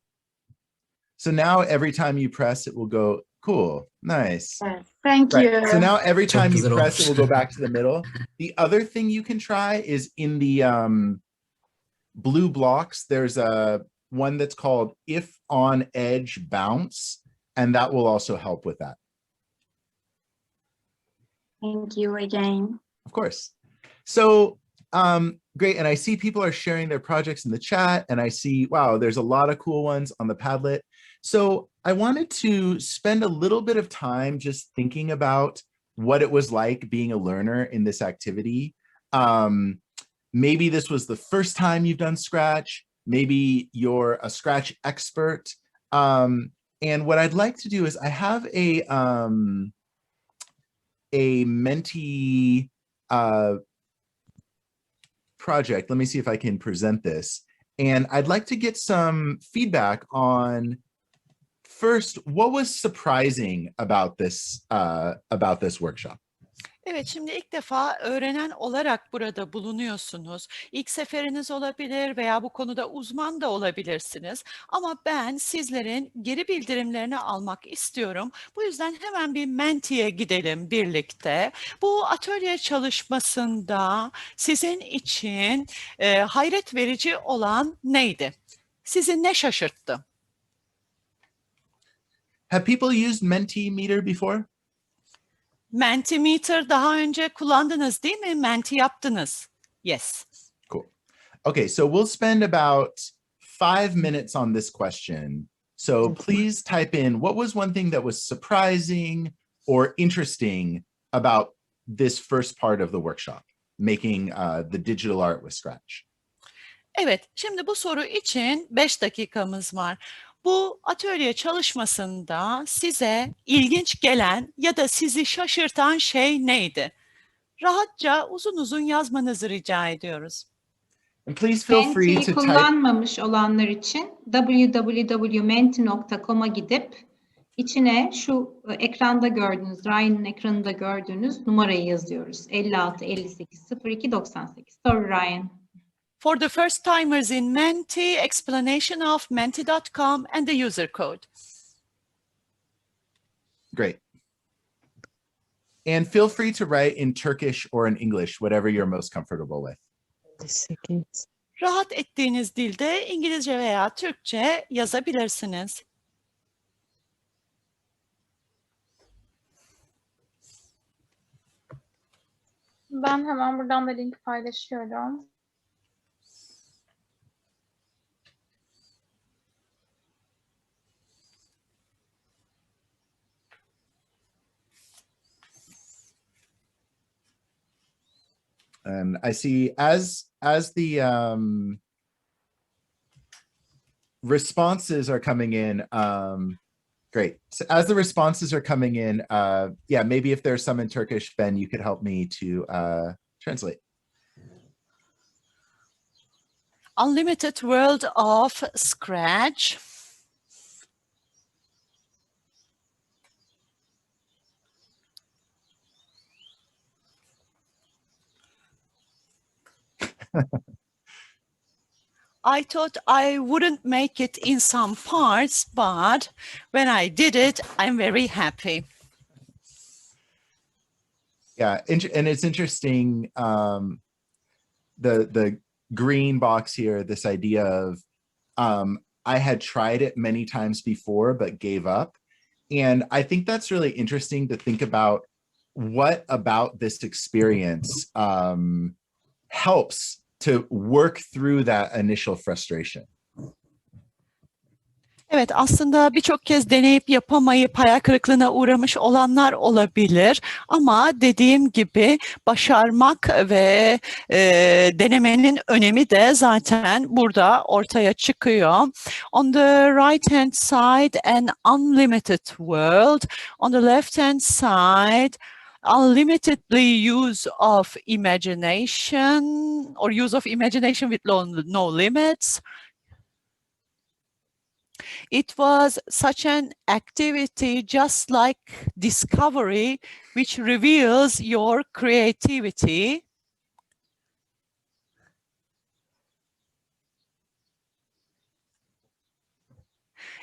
So now every time you press, it will go, cool, nice. Evet. Thank you. Right. So now every Çok time you güzel press, it will go olmuş. back to the middle. The other thing you can try is in the blue blocks, there's a one that's called if on edge bounce, and that will also help with that. Thank you again. Of course. So great. And I see people are sharing their projects in the chat, and I see, wow, there's a lot of cool ones on the Padlet. So I wanted to spend a little bit of time just thinking about what it was like being a learner in this activity. Maybe this was the first time you've done Scratch. Maybe you're a Scratch expert. And what I'd like to do is I have a Menti project. Let me see if I can present this. And I'd like to get some feedback on, first, what was surprising about this workshop? Evet, şimdi ilk defa öğrenen olarak burada bulunuyorsunuz. İlk seferiniz olabilir veya bu konuda uzman da olabilirsiniz. Ama ben sizlerin geri bildirimlerini almak istiyorum. Bu yüzden hemen bir Menti'ye gidelim birlikte. Bu atölye çalışmasında sizin için hayret verici olan neydi? Sizi ne şaşırttı? Have people used Mentimeter before? Mentimeter daha önce kullandınız değil mi? Menti yaptınız. Yes. Cool. Okay, so we'll spend about 5 minutes on this question. So please type in, what was one thing that was surprising or interesting about this first part of the workshop, making the digital art with Scratch? Evet, şimdi bu soru için 5 dakikamız var. Bu atölye çalışmasında size ilginç gelen ya da sizi şaşırtan şey neydi? Rahatça uzun uzun yazmanızı rica ediyoruz. And please feel free Menti'yi to type. kullanmamış olanlar için www.menti.com'a gidip içine şu ekranda gördüğünüz, Ryan'ın ekranında gördüğünüz numarayı yazıyoruz. 56 58 02 98. Sorry Ryan. For the first timers in Menti, explanation of menti.com and the user code. Great. And feel free to write in Turkish or in English, whatever you're most comfortable with. Rahat ettiğiniz dilde İngilizce veya Türkçe yazabilirsiniz. Ben hemen buradan da linki paylaşıyorum. And I see as the responses are coming in, great. So as the responses are coming in, yeah, maybe if there's some in Turkish, Ben, you could help me to translate. Unlimited World of Scratch. I thought I wouldn't make it in some parts, but when I did it, I'm very happy. Yeah, and it's interesting, the green box here, this idea of I had tried it many times before but gave up. And I think that's really interesting to think about what about this experience helps to work through that initial frustration. Evet, aslında birçok kez deneyip yapamayıp hayal kırıklığına uğramış olanlar olabilir. Ama dediğim gibi başarmak ve denemenin önemi de zaten burada ortaya çıkıyor. On the right hand side, an unlimited world. On the left hand side, unlimitedly use of imagination or use of imagination with no limits. It was such an activity just like discovery, which reveals your creativity.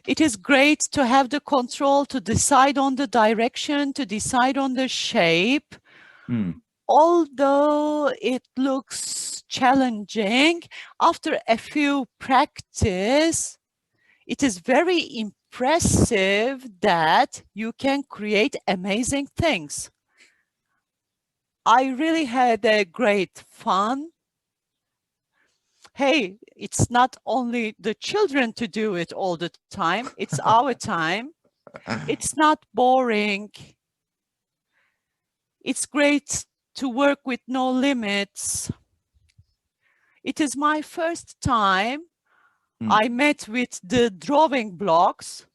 It is great to have the control to decide on the direction, to decide on the shape. Although it looks challenging, after a few practice, it is very impressive that you can create amazing things. I really had a great fun. Hey, it's not only the children to do it all the time, it's our time. It's not boring. It's great to work with no limits. It is my first time I met with the drawing blocks.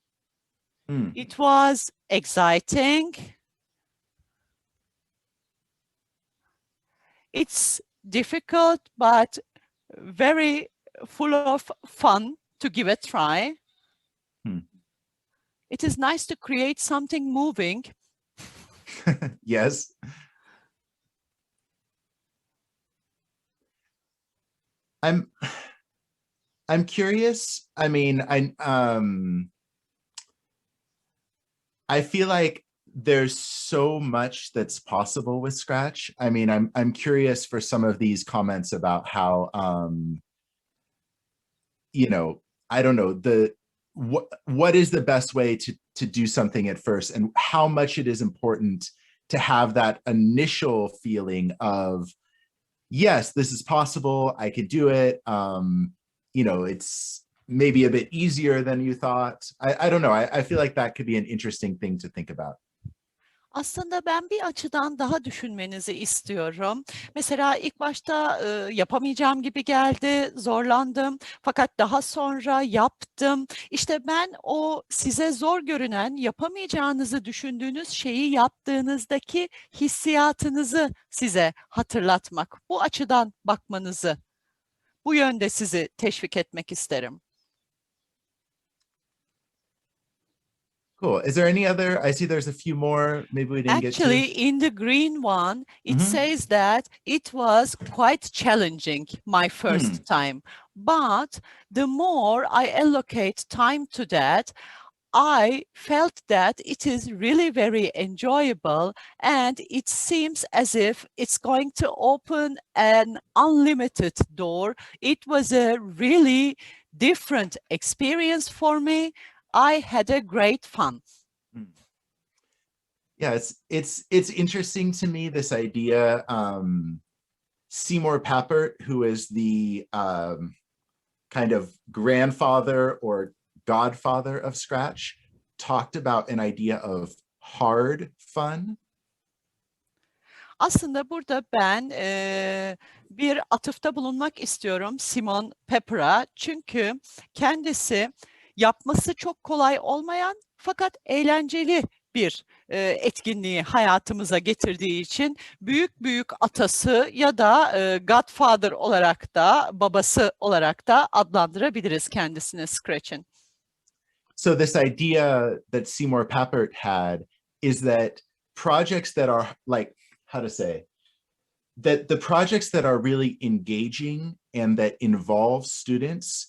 It was exciting. It's difficult, but very full of fun to give a try. It is nice to create something moving. Yes. I'm curious. I mean, I feel like there's so much that's possible with Scratch. I mean, I'm curious for some of these comments about how you know, I don't know, what is the best way to do something at first, and how much it is important to have that initial feeling of, yes, this is possible, I could do it. You know, it's maybe a bit easier than you thought. I don't know. I feel like that could be an interesting thing to think about. Aslında ben bir açıdan daha düşünmenizi istiyorum. Mesela ilk başta yapamayacağım gibi geldi, zorlandım. Fakat daha sonra yaptım. İşte ben o size zor görünen, yapamayacağınızı düşündüğünüz şeyi yaptığınızdaki hissiyatınızı size hatırlatmak, bu açıdan bakmanızı, bu yönde sizi teşvik etmek isterim. Cool. Is there any other? I see there's a few more. Maybe we didn't Actually, get to. in the green one, it says that it was quite challenging my first time. But the more I allocate time to that, I felt that it is really very enjoyable, and it seems as if it's going to open an unlimited door. It was a really different experience for me. I had a great fun. Yeah, it's interesting to me, this idea. Seymour Papert, who is the kind of grandfather or godfather of Scratch, talked about an idea of hard fun. Aslında burada ben bir atıfta bulunmak istiyorum Simon Pepper'a. Çünkü kendisi yapması çok kolay olmayan fakat eğlenceli bir etkinliği hayatımıza getirdiği için büyük atası ya da Godfather olarak da, babası olarak da adlandırabiliriz kendisini Scratch'in. So this idea that Seymour Papert had is that projects that are like, how to say, that the projects that are really engaging and that involve students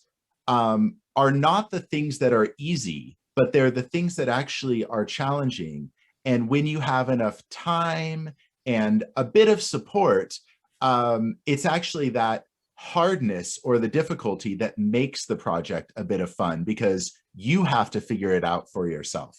are not the things that are easy, but they're the things that actually are challenging. And when you have enough time and a bit of support, it's actually that hardness or the difficulty that makes the project a bit of fun, because you have to figure it out for yourself.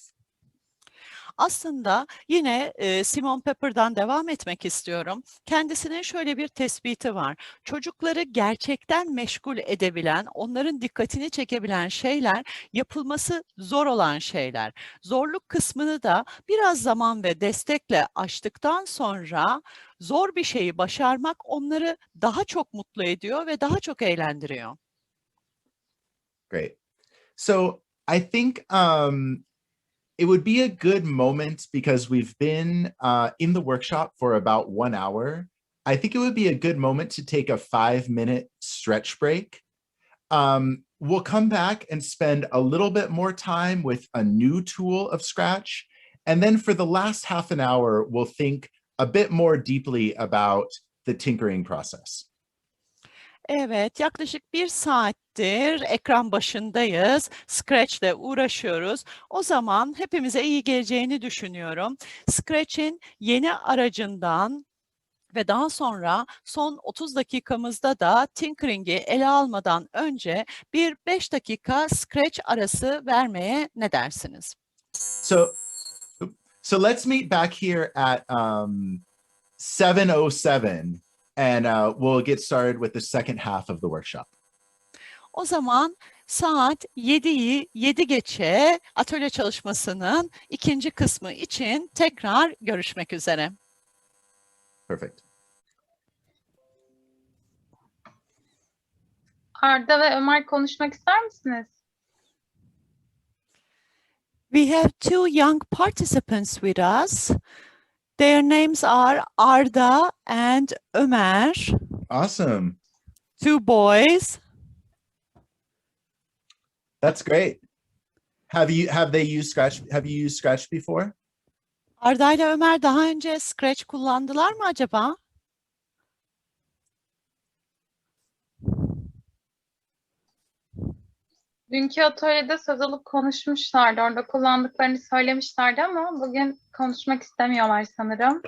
Aslında yine Simon Pepper'dan devam etmek istiyorum. Kendisinin şöyle bir tespiti var. Çocukları gerçekten meşgul edebilen, onların dikkatini çekebilen şeyler yapılması zor olan şeyler. Zorluk kısmını da biraz zaman ve destekle aştıktan sonra zor bir şeyi başarmak onları daha çok mutlu ediyor ve daha çok eğlendiriyor. Great. So I think it would be a good moment because we've been in the workshop for about 1 hour. I think it would be a good moment to take a 5-minute stretch break. We'll come back and spend a little bit more time with a new tool of Scratch. And then for the last half an hour, we'll think a bit more deeply about the tinkering process. Evet, yaklaşık 1 saattir ekran başındayız. Scratch'le uğraşıyoruz. O zaman hepimize iyi geleceğini düşünüyorum. Scratch'in yeni aracından ve daha sonra son 30 dakikamızda da tinkering'i ele almadan önce bir 5 dakika Scratch arası vermeye ne dersiniz? So let's meet back here at 7:07 and we'll get started with the second half of the workshop. O zaman saat 7'yi 7 geçe atölye çalışmasının ikinci kısmı için tekrar görüşmek üzere. Perfect. Arda ve Ömer konuşmak ister misiniz? We have 2 young participants with us. Their names are Arda and Ömer, Awesome. 2 boys. That's great. Have they used Scratch? Have you used Scratch before? Arda ile Ömer daha önce Scratch kullandılar mı acaba? Dünkü atölyede söz alıp konuşmuşlardı. Orada kullandıklarını söylemişlerdi ama bugün konuşmak istemiyorlar sanırım.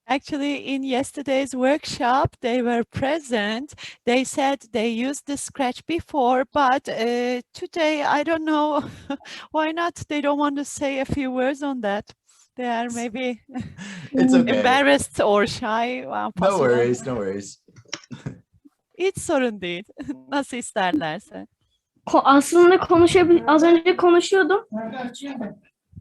Actually, in yesterday's workshop, they were present. They said they used the Scratch before, but today, I don't know why not. They don't want to say a few words on that. They are maybe It's okay. embarrassed or shy. Well, No possible. worries, no worries. Hiç sorun değil. Nasıl isterlerse. Aslında az önce konuşuyordum.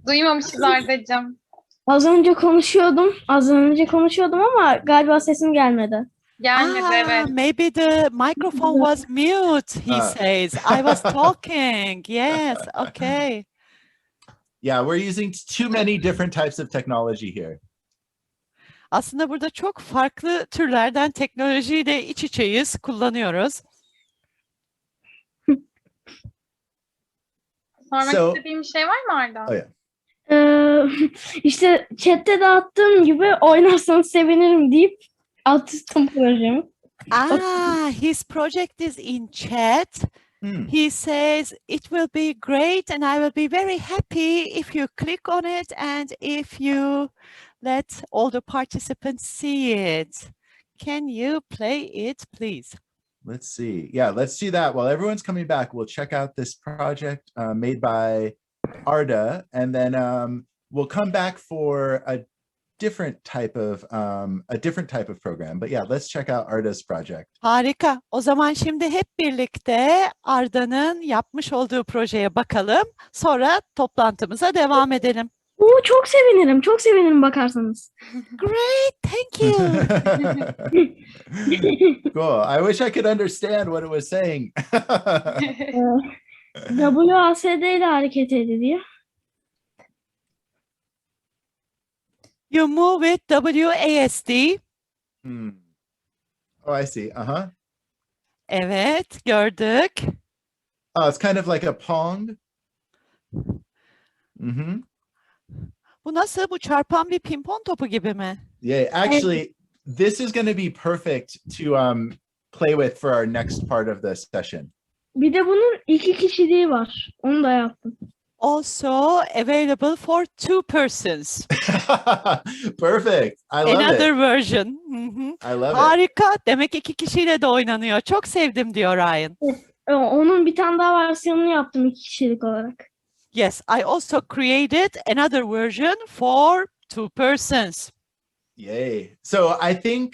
Duymamışız Arda'cığım. Az önce konuşuyordum ama galiba sesim gelmedi. Gelmedi evet. Maybe the microphone was mute, he says. I was talking. Yes, okay. Yeah, we're using too many different types of technology here. Aslında burada çok farklı türlerden teknolojiyle iç içeyiz, kullanıyoruz. Sormak istediğin bir şey var mı Arda? Oh yeah. İşte chatte de attığım gibi oynarsanız sevinirim deyip attım projemi. His project is in chat. He says it will be great and I will be very happy if you click on it and if you let all the participants see it. Can you play it, please? Let's see. Yeah, let's do that. While everyone's coming back, we'll check out this project made by Arda, and then we'll come back for a different type of program. But yeah, let's check out Arda's project. Harika. O zaman şimdi hep birlikte Arda'nın yapmış olduğu projeye bakalım. Sonra toplantımıza devam edelim. Çok sevinirim bakarsanız. Great, thank you. Cool. I wish I could understand what it was saying. WASD ile hareket ediyor. You move with WASD. Oh, I see. Evet, gördük. Oh, it's kind of like a Pong. Bu nasıl? Bu çarpan bir pimpon topu gibi mi? Yeah, actually, this is going to be perfect to play with for our next part of the session. Bir de bunun 2 kişiliği var. Onu da yaptım. Also available for 2 persons. Perfect. I love Another it. version. I love it. Harika. Demek 2 kişiyle de oynanıyor. Çok sevdim diyor Ryan. Onun bir tane daha versiyonunu yaptım 2 kişilik olarak. Yes, I also created another version for 2 persons. Yay. So I think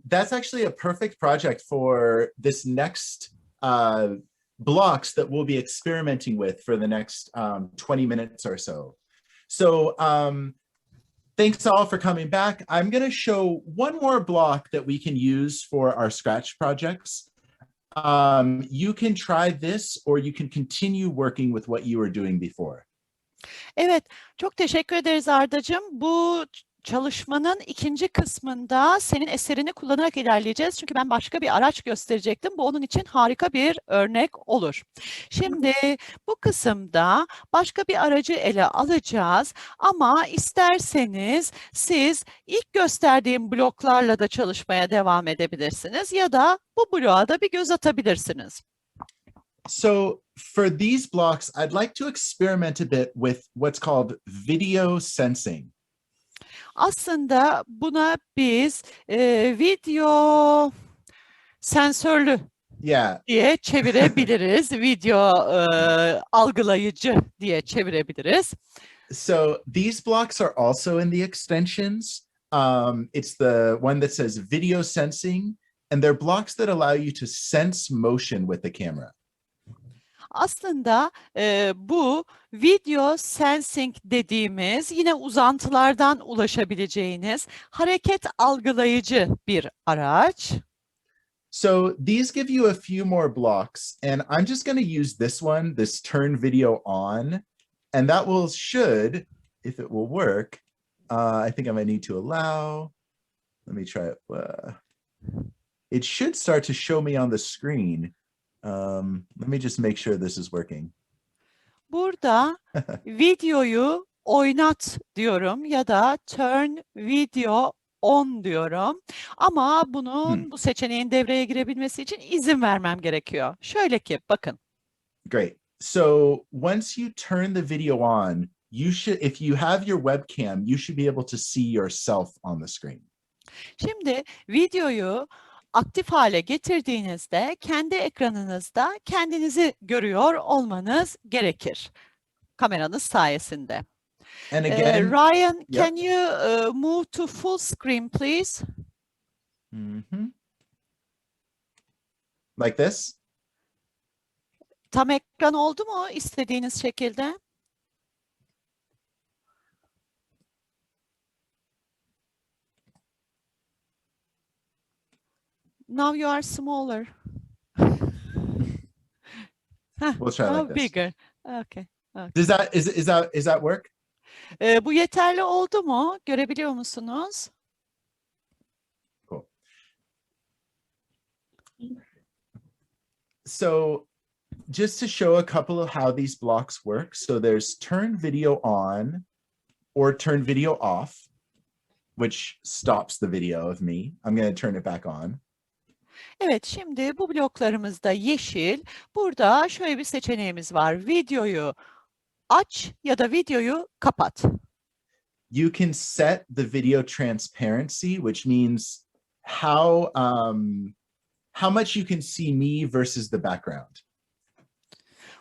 that's actually a perfect project for this next blocks that we'll be experimenting with for the next 20 minutes or so. So thanks all for coming back. I'm going to show one more block that we can use for our Scratch projects. You can try this or you can continue working with what you were doing before. Evet, çok teşekkür ederiz Ardacığım. Bu çalışmanın ikinci kısmında senin eserini kullanarak ilerleyeceğiz. Çünkü ben başka bir araç gösterecektim. Bu onun için harika bir örnek olur. Şimdi bu kısımda başka bir aracı ele alacağız. Ama isterseniz siz ilk gösterdiğim bloklarla da çalışmaya devam edebilirsiniz. Ya da bu bloğa da bir göz atabilirsiniz. So for these blocks, I'd like to experiment a bit with what's called video sensing. Aslında buna biz video sensörlü diye çevirebiliriz. Video algılayıcı diye çevirebiliriz. So these blocks are also in the extensions. It's the one that says video sensing, and they're blocks that allow you to sense motion with the camera. Aslında bu video sensing dediğimiz yine uzantılardan ulaşabileceğiniz hareket algılayıcı bir araç. So these give you a few more blocks, and I'm just going to use this one, this turn video on, and that should, if it will work, I think I might need to allow. Let me try it. It should start to show me on the screen. Let me just make sure this is working. Burada videoyu oynat diyorum ya da turn video on diyorum. Ama bunun bu seçeneğin devreye girebilmesi için izin vermem gerekiyor. Şöyle ki bakın. Great. So once you turn the video on, you should, if you have your webcam, you should be able to see yourself on the screen. Şimdi videoyu aktif hale getirdiğinizde kendi ekranınızda kendinizi görüyor olmanız gerekir. Kameranız sayesinde. And again, Ryan, can you move to full screen, please? Like this? Tam ekran oldu mu istediğiniz şekilde? Now you are smaller. We'll try like this. Bigger. Okay. Does that work? Bu yeterli oldu mu? Görebiliyor musunuz? Cool. So just to show a couple of how these blocks work. So there's turn video on or turn video off, which stops the video of me. I'm going to turn it back on. Evet, şimdi bu bloklarımızda yeşil. Burada şöyle bir seçeneğimiz var. Videoyu aç ya da videoyu kapat. You can set the video transparency, which means how much you can see me versus the background.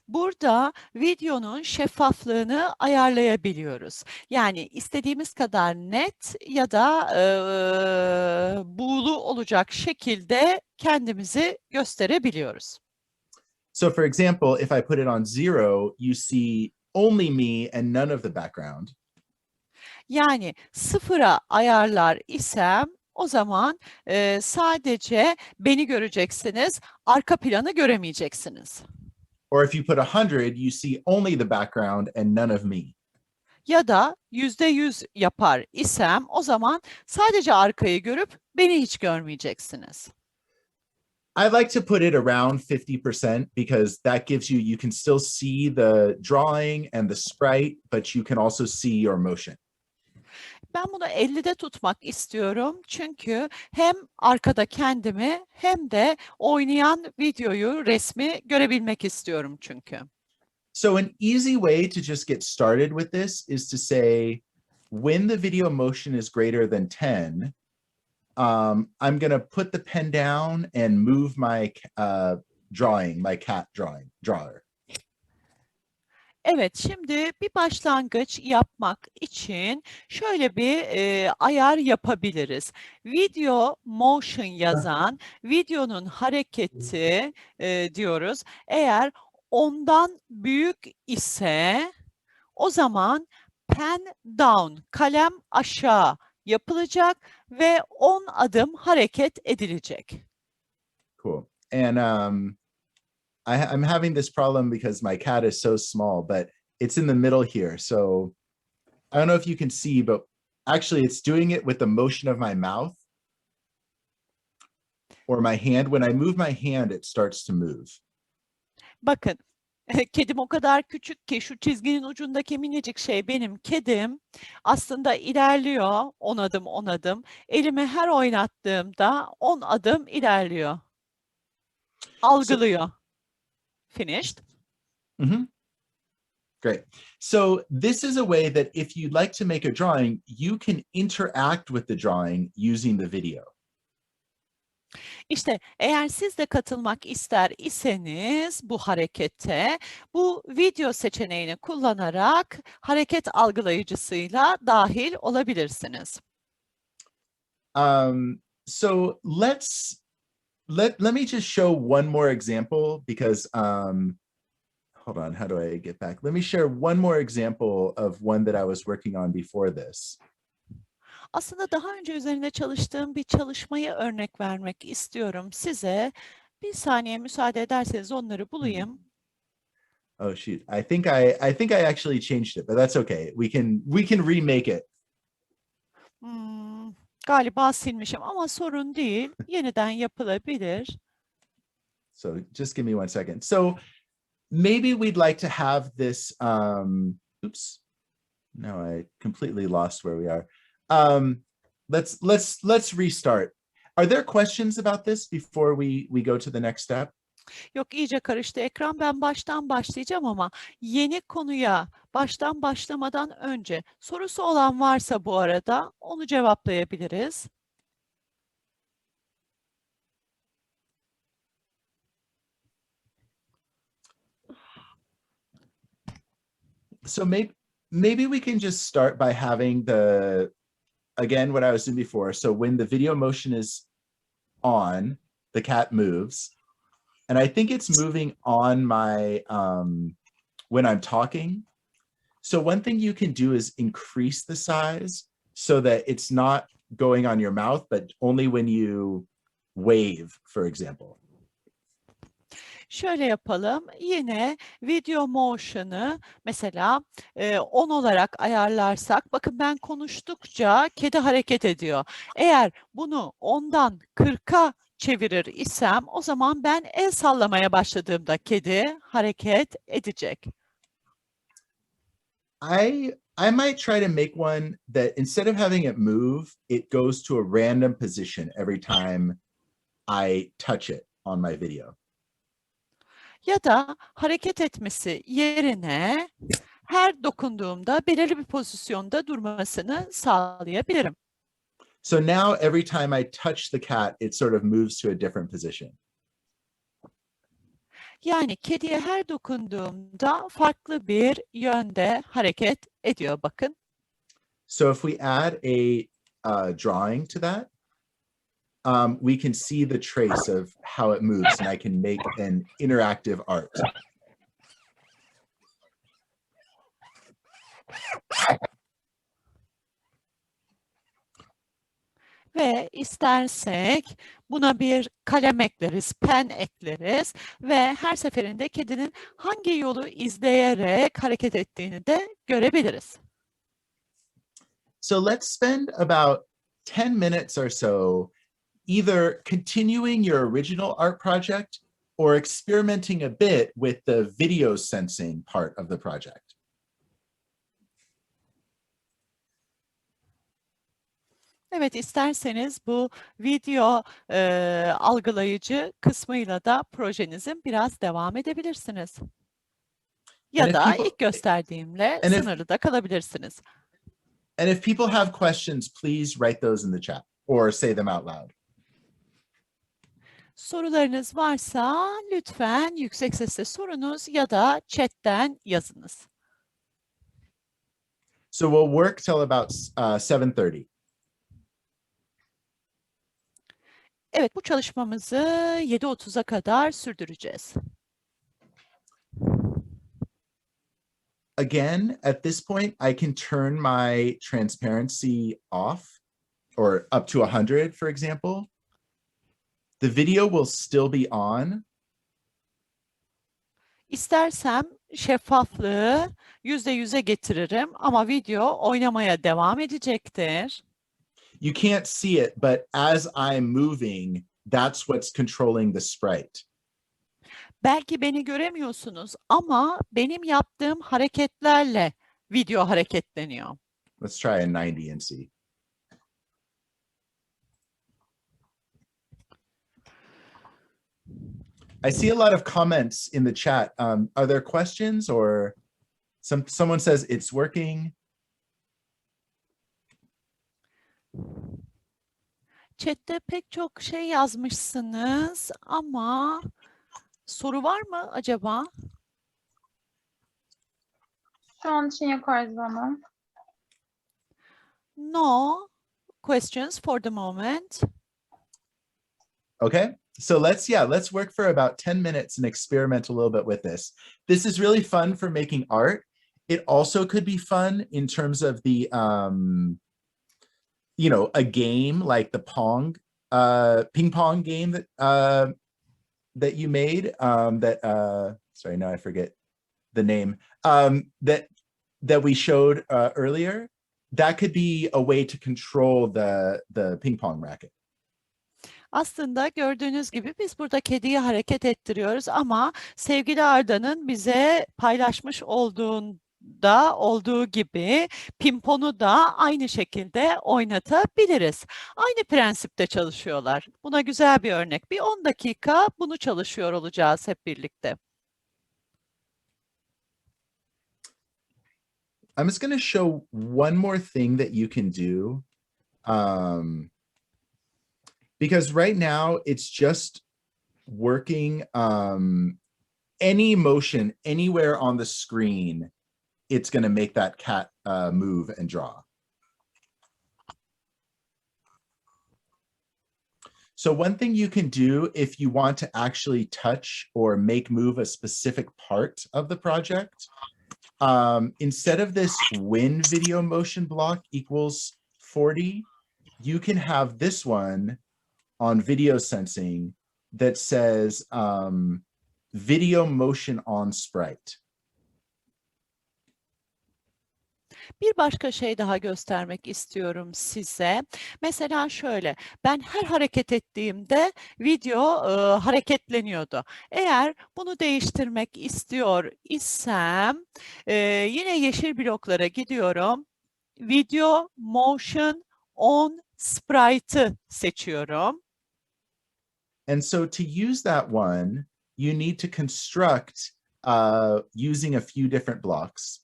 Burada videonun şeffaflığını ayarlayabiliyoruz. Yani istediğimiz kadar net ya da buğulu olacak şekilde kendimizi gösterebiliyoruz. So for example, if I put it on 0, you see only me and none of the background. Yani sıfıra ayarlar isem o zaman sadece beni göreceksiniz, arka planı göremeyeceksiniz. Or if you put 100, you see only the background and none of me. Ya da %100 yapar isem o zaman sadece arkayı görüp beni hiç görmeyeceksiniz. I like to put it around 50% because that gives you can still see the drawing and the sprite, but you can also see your motion. Ben bunu 50'de tutmak istiyorum çünkü hem arkada kendimi hem de oynayan videoyu, resmi görebilmek istiyorum çünkü. So an easy way to just get started with this is to say, when the video motion is greater than 10, I'm going to put the pen down and move my drawing, my cat drawer. Evet, şimdi bir başlangıç yapmak için şöyle bir ayar yapabiliriz. Video motion yazan, videonun hareketi diyoruz. Eğer ondan büyük ise o zaman pen down, kalem aşağı yapılacak ve 10 adım hareket edilecek. Cool. And I'm having this problem because my cat is so small, but it's in the middle here. So I don't know if you can see, but actually it's doing it with the motion of my mouth or my hand. When I move my hand, it starts to move. Bakın, kedim o kadar küçük ki şu çizginin ucundaki minicik şey benim kedim. Aslında ilerliyor 10 adım 10 adım. Elimi her oynattığımda 10 adım ilerliyor. Algılıyor. Finished. Mm-hmm. Great. So this is a way that if you'd like to make a drawing, you can interact with the drawing using the video. İşte eğer siz de katılmak ister iseniz bu harekete, bu video seçeneğini kullanarak hareket algılayıcısıyla dahil olabilirsiniz. So let me just show one more example because hold on, how do I get back? Let me share one more example of one that I was working on before this. Aslında daha önce üzerinde çalıştığım bir çalışmayı örnek vermek istiyorum size. Bir saniye müsaade ederseniz onları bulayım. Oh shoot, I think I actually changed it, but that's okay. We can remake it. Galiba silmişim ama sorun değil. Yeniden yapılabilir. So just give me one second. So maybe we'd like to have this, oops, no, I completely lost where we are. Let's restart. Are there questions about this before we go to the next step? Yok, iyice karıştı ekran. Ben baştan başlayacağım ama yeni konuya baştan başlamadan önce sorusu olan varsa bu arada onu cevaplayabiliriz. So maybe we can just start by having again, what I was doing before. So when the video motion is on, the cat moves. And I think it's moving on my, when I'm talking. So one thing you can do is increase the size so that it's not going on your mouth, but only when you wave, for example. Şöyle yapalım. Yine video motion'ı mesela 10 olarak ayarlarsak, bakın ben konuştukça kedi hareket ediyor. Eğer bunu 10'dan 40'a çevirir isem o zaman ben el sallamaya başladığımda kedi hareket edecek. I might try to make one that instead of having it move, it goes to a random position every time I touch it on my video. Ya da hareket etmesi yerine her dokunduğumda belirli bir pozisyonda durmasını sağlayabilirim. So now every time I touch the cat, it sort of moves to a different position. Yani kediye her dokunduğumda farklı bir yönde hareket ediyor, bakın. So if we add a drawing to that, we can see the trace of how it moves, and I can make an interactive art. Ve istersek buna bir kalem ekleriz, pen ekleriz ve her seferinde kedinin hangi yolu izleyerek hareket ettiğini de görebiliriz. So let's spend about 10 minutes or so either continuing your original art project or experimenting a bit with the video sensing part of the project. Evet, isterseniz bu video algılayıcı kısmıyla da projenizin biraz devam edebilirsiniz. Ya da ilk gösterdiğimle sınırlı da kalabilirsiniz. And if people have questions, please write those in the chat or say them out loud. Sorularınız varsa lütfen yüksek sesle sorunuz ya da chatten yazınız. So we'll work till about 7:30. Evet, bu çalışmamızı 7.30'a kadar sürdüreceğiz. Again, at this point, I can turn my transparency off or up to 100, for example. The video will still be on. İstersem şeffaflığı %100'e getiririm ama video oynamaya devam edecektir. You can't see it, but as I'm moving, that's what's controlling the sprite. Belki beni göremiyorsunuz ama benim yaptığım hareketlerle video hareketleniyor. Let's try a 90 and see. I see a lot of comments in the chat. Are there questions or someone says it's working? Chat'te pek çok şey yazmışsınız ama soru var mı acaba? Şu an için yok Arzu Hanım. No questions for the moment. Okay, so let's work for about 10 minutes and experiment a little bit with this. This is really fun for making art. It also could be fun in terms of the, you know, a game like the ping pong game that you made, sorry, now I forget the name, that we showed earlier. That could be a way to control the ping pong racket. Aslında gördüğünüz gibi biz burada kediyi hareket ettiriyoruz ama sevgili Arda'nın bize paylaşmış olduğu gibi pimponu da aynı şekilde oynatabiliriz. Aynı prensipte çalışıyorlar. Buna güzel bir örnek. Bir 10 dakika bunu çalışıyor olacağız hep birlikte. I'm just going to show one more thing that you can do. Because right now it's just working any motion anywhere on the screen, it's going to make that cat move and draw. So one thing you can do if you want to actually touch or make move a specific part of the project, instead of this when video motion block equals 40, you can have this one on video sensing that says video motion on sprite. Bir başka şey daha göstermek istiyorum size. Mesela şöyle, ben her hareket ettiğimde video hareketleniyordu. Eğer bunu değiştirmek istiyor isem yine yeşil bloklara gidiyorum. Video motion on sprite'ı seçiyorum. And so to use that one, you need to construct using a few different blocks.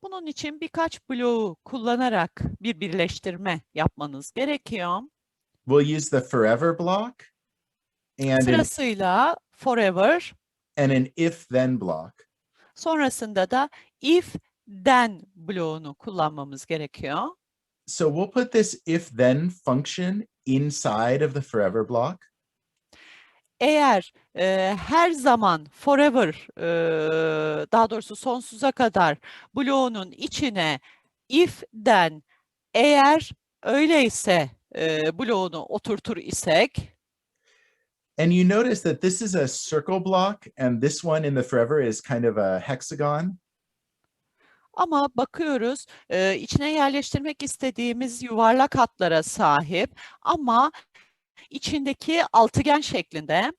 Bunun için birkaç bloğu kullanarak bir birleştirme yapmanız gerekiyor. We'll use the forever block and Sırasıyla forever, an if then block. sonrasında da if then bloğunu kullanmamız gerekiyor. So we'll put this if then function inside of the forever block. Eğer her zaman forever, daha doğrusu sonsuza kadar bloğunun içine if then eğer öyleyse bloğunu oturtur isek, And you notice that this is a circle block and this one in the forever is kind of a hexagon. ama bakıyoruz içine yerleştirmek istediğimiz yuvarlak hatlara sahip ama içindeki altıgen şeklinde.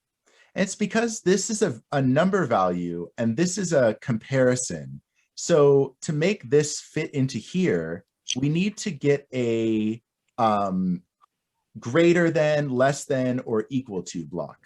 And it's because this is a number value and this is a comparison. So to make this fit into here, we need to get a greater than, less than, or equal to block.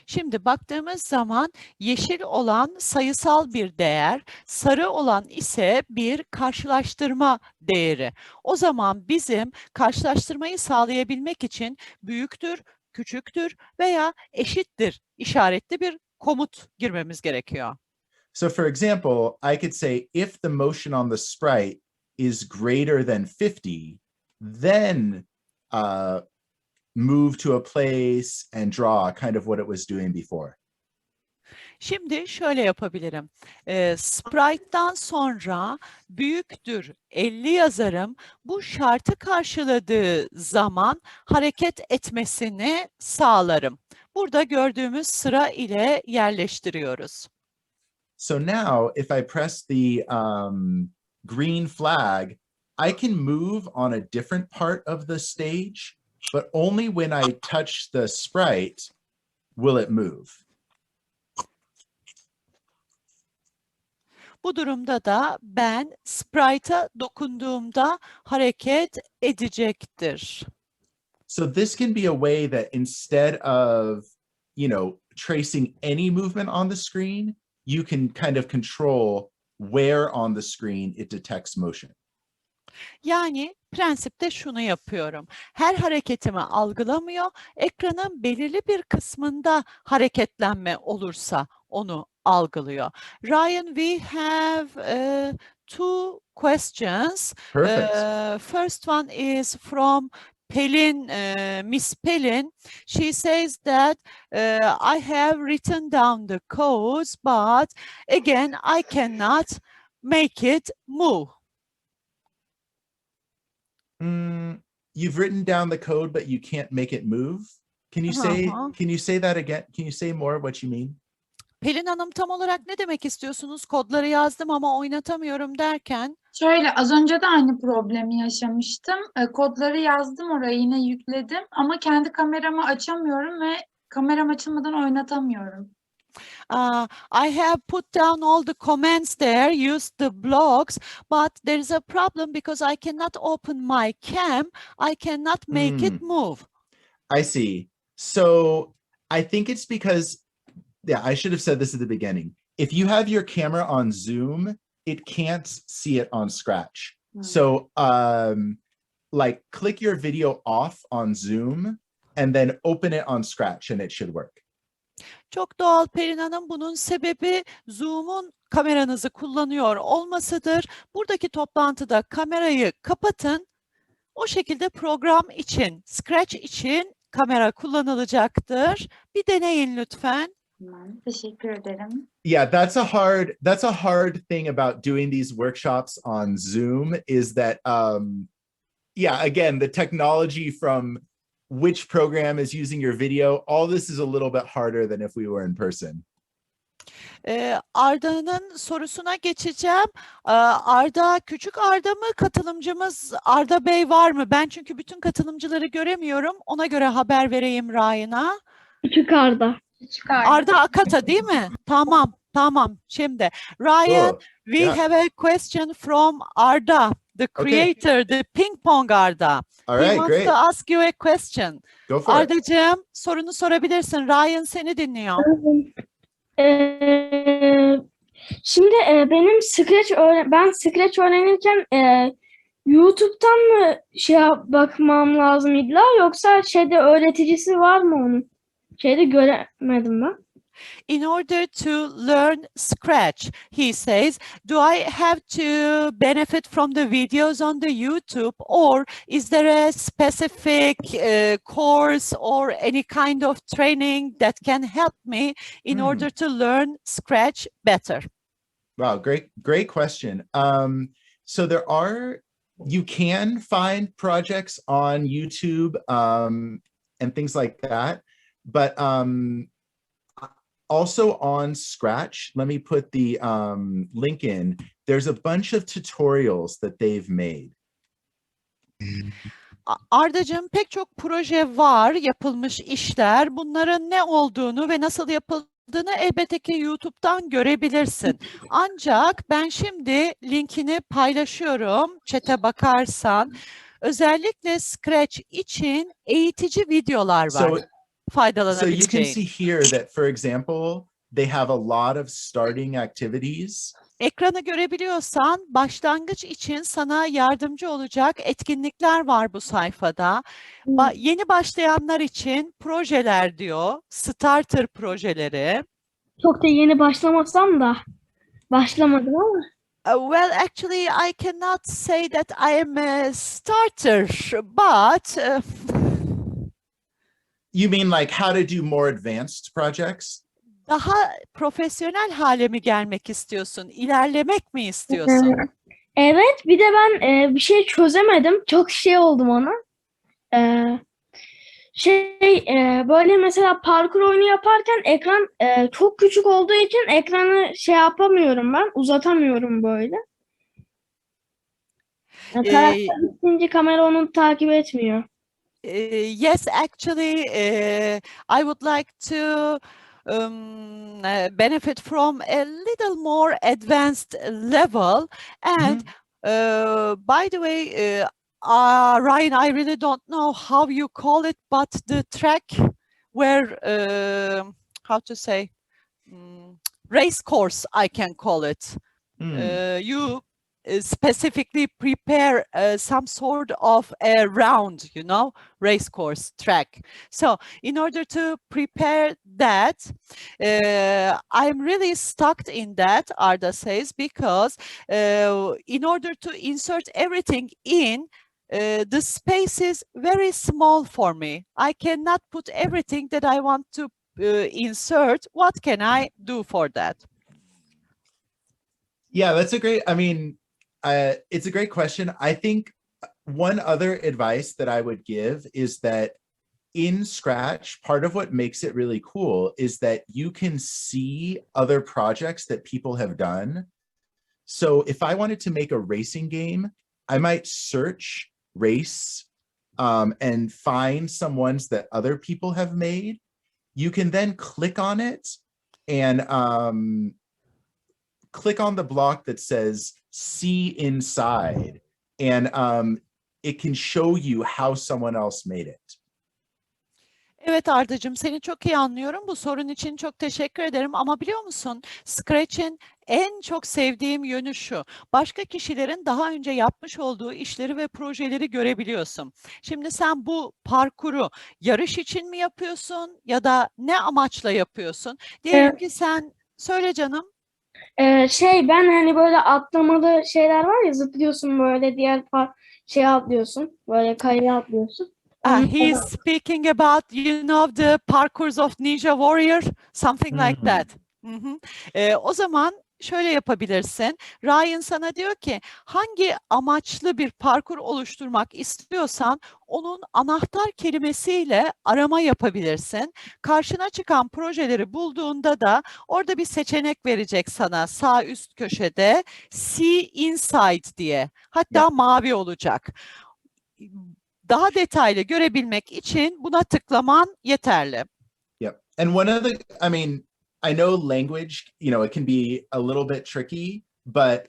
Şimdi baktığımız zaman yeşil olan sayısal bir değer, sarı olan ise bir karşılaştırma değeri. O zaman bizim karşılaştırmayı sağlayabilmek için büyüktür, küçüktür veya eşittir işaretli bir komut girmemiz gerekiyor. So for example, I could say if the motion on the sprite is greater than 50, then move to a place and draw kind of what it was doing before. Şimdi şöyle yapabilirim. Sprite'dan sonra büyüktür 50 yazarım. Bu şartı karşıladığı zaman hareket etmesini sağlarım. Burada gördüğümüz sıra ile yerleştiriyoruz. So now if I press the green flag, I can move on a different part of the stage, but only when I touch the sprite will it move. Bu durumda da ben sprite'a dokunduğumda hareket edecektir. So this can be a way that instead of, tracing any movement on the screen, you can kind of control where on the screen it detects motion. Yani prensipte şunu yapıyorum. Her hareketimi algılamıyor. Ekranın belirli bir kısmında hareketlenme olursa onu algılıyor. Ryan, we have two questions. Perfect. First one is from Pelin, Miss Pelin. She says that I have written down the codes, but again, I cannot make it move. You've written down the code, but you can't make it move. Can you say that again? Can you say more what you mean? Pelin Hanım, tam olarak ne demek istiyorsunuz? Kodları yazdım ama oynatamıyorum derken? Şöyle, az önce de aynı problemi yaşamıştım. Kodları yazdım, oraya yine yükledim ama kendi kameramı açamıyorum ve kameram açılmadan oynatamıyorum. I have put down all the commands there, used the blocks, but there is a problem because I cannot open my cam. I cannot make it move. I see. So I think it's because, I should have said this at the beginning. If you have your camera on Zoom, it can't see it on Scratch. So click your video off on Zoom and then open it on Scratch and it should work. Çok doğal Pelin Hanım. Bunun sebebi Zoom'un kameranızı kullanıyor olmasıdır. Buradaki toplantıda kamerayı kapatın. O şekilde program için, Scratch için kamera kullanılacaktır. Bir deneyin lütfen. Teşekkür ederim. Yeah, that's a hard thing about doing these workshops on Zoom is that, again, the technology from which program is using your video, all this is a little bit harder than if we were in person. Arda'nın sorusuna geçeceğim. Küçük Arda mı, katılımcımız Arda Bey var mı? Ben çünkü bütün katılımcıları göremiyorum. Ona göre haber vereyim Ryan'a. Küçük Arda. Arda Akata değil mi? Tamam. Şimdi Ryan, we have a question from Arda, the creator, the ping pong Arda. All right, He wants great. to ask you a question. Go for it. Ardacığım, sorunu sorabilirsin. Ryan seni dinliyor. Şimdi benim ben Scratch öğrenirken YouTube'dan mı bakmam lazım illa, yoksa öğreticisi var mı onun? Göremedim ben. In order to learn Scratch, he says, do I have to benefit from the videos on the YouTube, or is there a specific course or any kind of training that can help me in order to learn Scratch better? Wow, great question. So you can find projects on YouTube and things like that, but also on Scratch, let me put the link in. There's a bunch of tutorials that they've made. Ardacığım, pek çok proje var, yapılmış işler. Bunların ne olduğunu ve nasıl yapıldığını elbette ki YouTube'dan görebilirsin. Ancak ben şimdi linkini paylaşıyorum. Chat'e bakarsan. Özellikle Scratch için eğitici videolar var. So you can see here that, for example, they have a lot of starting activities. Ekranı görebiliyorsan başlangıç için sana yardımcı olacak etkinlikler var bu sayfada. Yeni başlayanlar için projeler diyor, starter projeleri. Çok da yeni başlamasam da Başlamadım ama. Well, actually, I cannot say that I am a starter, but You mean like how to do more advanced projects? daha profesyonel hale mi gelmek istiyorsun? İlerlemek mi istiyorsun? Evet, bir de ben bir şey çözemedim. Çok şey oldum ona. Ee, Böyle mesela parkur oyunu yaparken ekran çok küçük olduğu için ekranı şey yapamıyorum ben. Uzatamıyorum böyle. Karakter gittiğince kamera onu takip etmiyor. Yes, actually, I would like to benefit from a little more advanced level. And by the way, Ryan, I really don't know how you call it, but the track where, how to say, race course, I can call it. You specifically prepare some sort of a round, you know, race course track. So in order to prepare that, I'm really stuck in that, Arda says, because in order to insert everything in, the space is very small for me. I cannot put everything that I want to insert. What can I do for that? Yeah, that's a great, I mean, it's a great question. I think one other advice that I would give is that in Scratch, part of what makes it really cool is that you can see other projects that people have done. So if I wanted to make a racing game, I might search race and find some ones that other people have made. You can then click on it and click on the block that says see inside, and it can show you how someone else made it. Evet Arda'cığım, seni çok iyi anlıyorum. Bu sorun için çok teşekkür ederim. Ama biliyor musun, Scratch'in en çok sevdiğim yönü şu: başka kişilerin daha önce yapmış olduğu işleri ve projeleri görebiliyorsun. Şimdi sen bu parkuru yarış için mi yapıyorsun ya da ne amaçla yapıyorsun? Diyelim ki sen, söyle canım. Ben hani böyle atlamalı şeyler var ya, zıplıyorsun böyle şeye atlıyorsun. Böyle kayaya atlıyorsun. He's speaking about, you know, the parkours of Ninja Warrior, something like that. O zaman şöyle yapabilirsin. Ryan sana diyor ki hangi amaçlı bir parkur oluşturmak istiyorsan onun anahtar kelimesiyle arama yapabilirsin. Karşına çıkan projeleri bulduğunda da orada bir seçenek verecek sana sağ üst köşede, See Inside diye. Hatta mavi olacak. Daha detaylı görebilmek için buna tıklaman yeterli. Yep. And one of the, I mean, I know language, you know, it can be a little bit tricky, but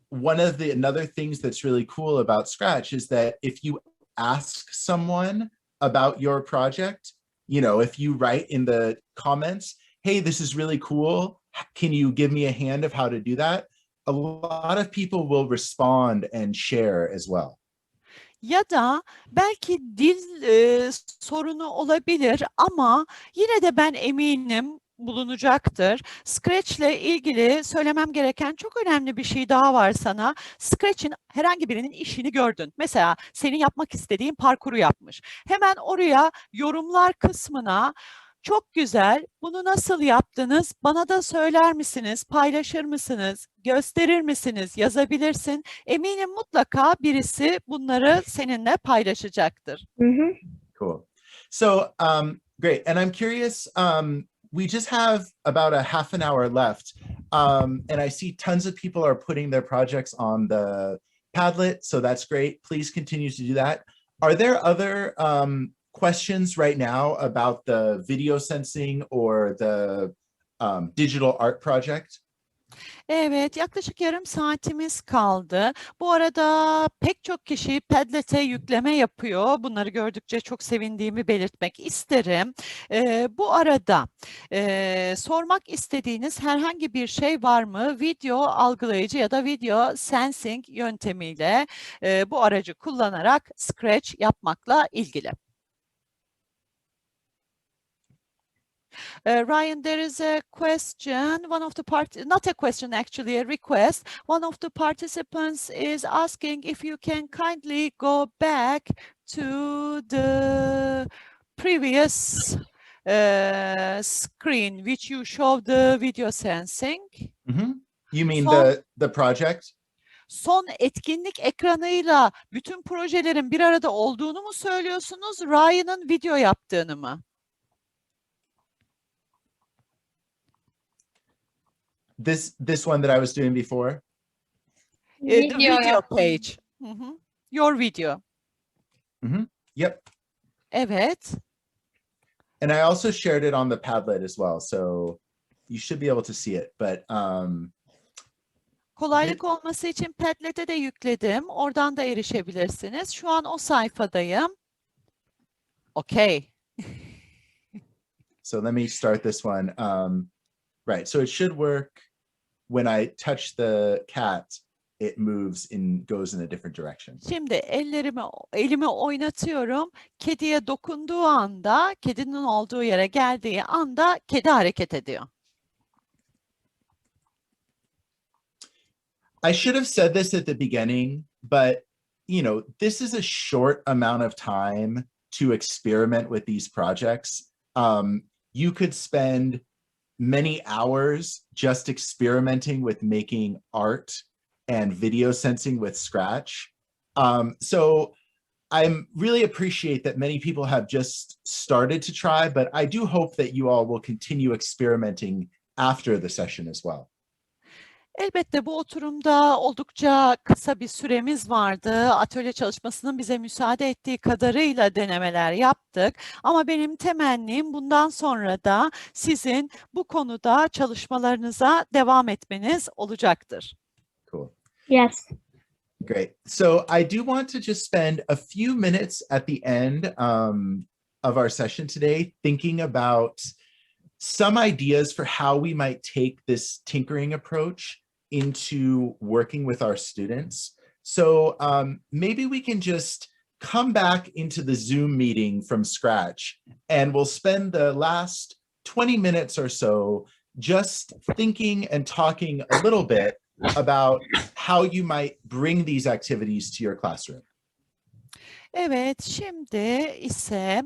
one of the another things that's really cool about Scratch is that if you ask someone about your project, you know, if you write in the comments, hey, this is really cool, can you give me a hand of how to do that? A lot of people will respond and share as well. Ya da belki dil sorunu olabilir ama yine de ben eminim bulunacaktır. Scratch ile ilgili söylemem gereken çok önemli bir şey daha var sana. Scratch'in herhangi birinin işini gördün. Mesela senin yapmak istediğin parkuru yapmış. Hemen oraya yorumlar kısmına çok güzel, bunu nasıl yaptınız, bana da söyler misiniz, paylaşır mısınız, gösterir misiniz, yazabilirsin. Eminim mutlaka birisi bunları seninle paylaşacaktır. Cool. So great. And I'm curious, we just have about a half an hour left. And I see tons of people are putting their projects on the Padlet, so that's great. Please continue to do that. Are there other questions right now about the video sensing or the digital art project? Evet, yaklaşık yarım saatimiz kaldı. Bu arada pek çok kişi Padlet'e yükleme yapıyor. Bunları gördükçe çok sevindiğimi belirtmek isterim. Bu arada sormak istediğiniz herhangi bir şey var mı? Video algılayıcı ya da video sensing yöntemiyle bu aracı kullanarak Scratch yapmakla ilgili. Ryan, there is a question. One of the not a question actually, a request. One of the participants is asking if you can kindly go back to the previous screen, which you showed the video sensing. You mean Son- the project? Son etkinlik ekranıyla bütün projelerin bir arada olduğunu mu söylüyorsunuz, Ryan'ın video yaptığını mı? This one that I was doing before? The Video video yaptım. page. Your video. Yep. Evet. And I also shared it on the Padlet as well, so you should be able to see it. But Kolaylık olması için Padlet'e de yükledim. Oradan da erişebilirsiniz. Şu an o sayfadayım. Okay. so let me start this one. Right, so it should work when I touch the cat, it goes in a different direction. Şimdi elimi oynatıyorum. Kediye dokunduğu anda, kedinin olduğu yere geldiği anda kedi hareket ediyor. I should have said this at the beginning, but this is a short amount of time to experiment with these projects. You could spend many hours just experimenting with making art and video sensing with Scratch. So I really appreciate that many people have just started to try, but I do hope that you all will continue experimenting after the session as well. Elbette bu oturumda oldukça kısa bir süremiz vardı. Atölye çalışmasının bize müsaade ettiği kadarıyla denemeler yaptık. Ama benim temennim bundan sonra da sizin bu konuda çalışmalarınıza devam etmeniz olacaktır. Cool. Yes. Great. So I do want to just spend a few minutes at the end of our session today thinking about some ideas for how we might take this tinkering approach into working with our students. So maybe we can just come back into the Zoom meeting from scratch, and we'll spend the last 20 minutes or so just thinking and talking a little bit about how you might bring these activities to your classroom. Evet, şimdi ise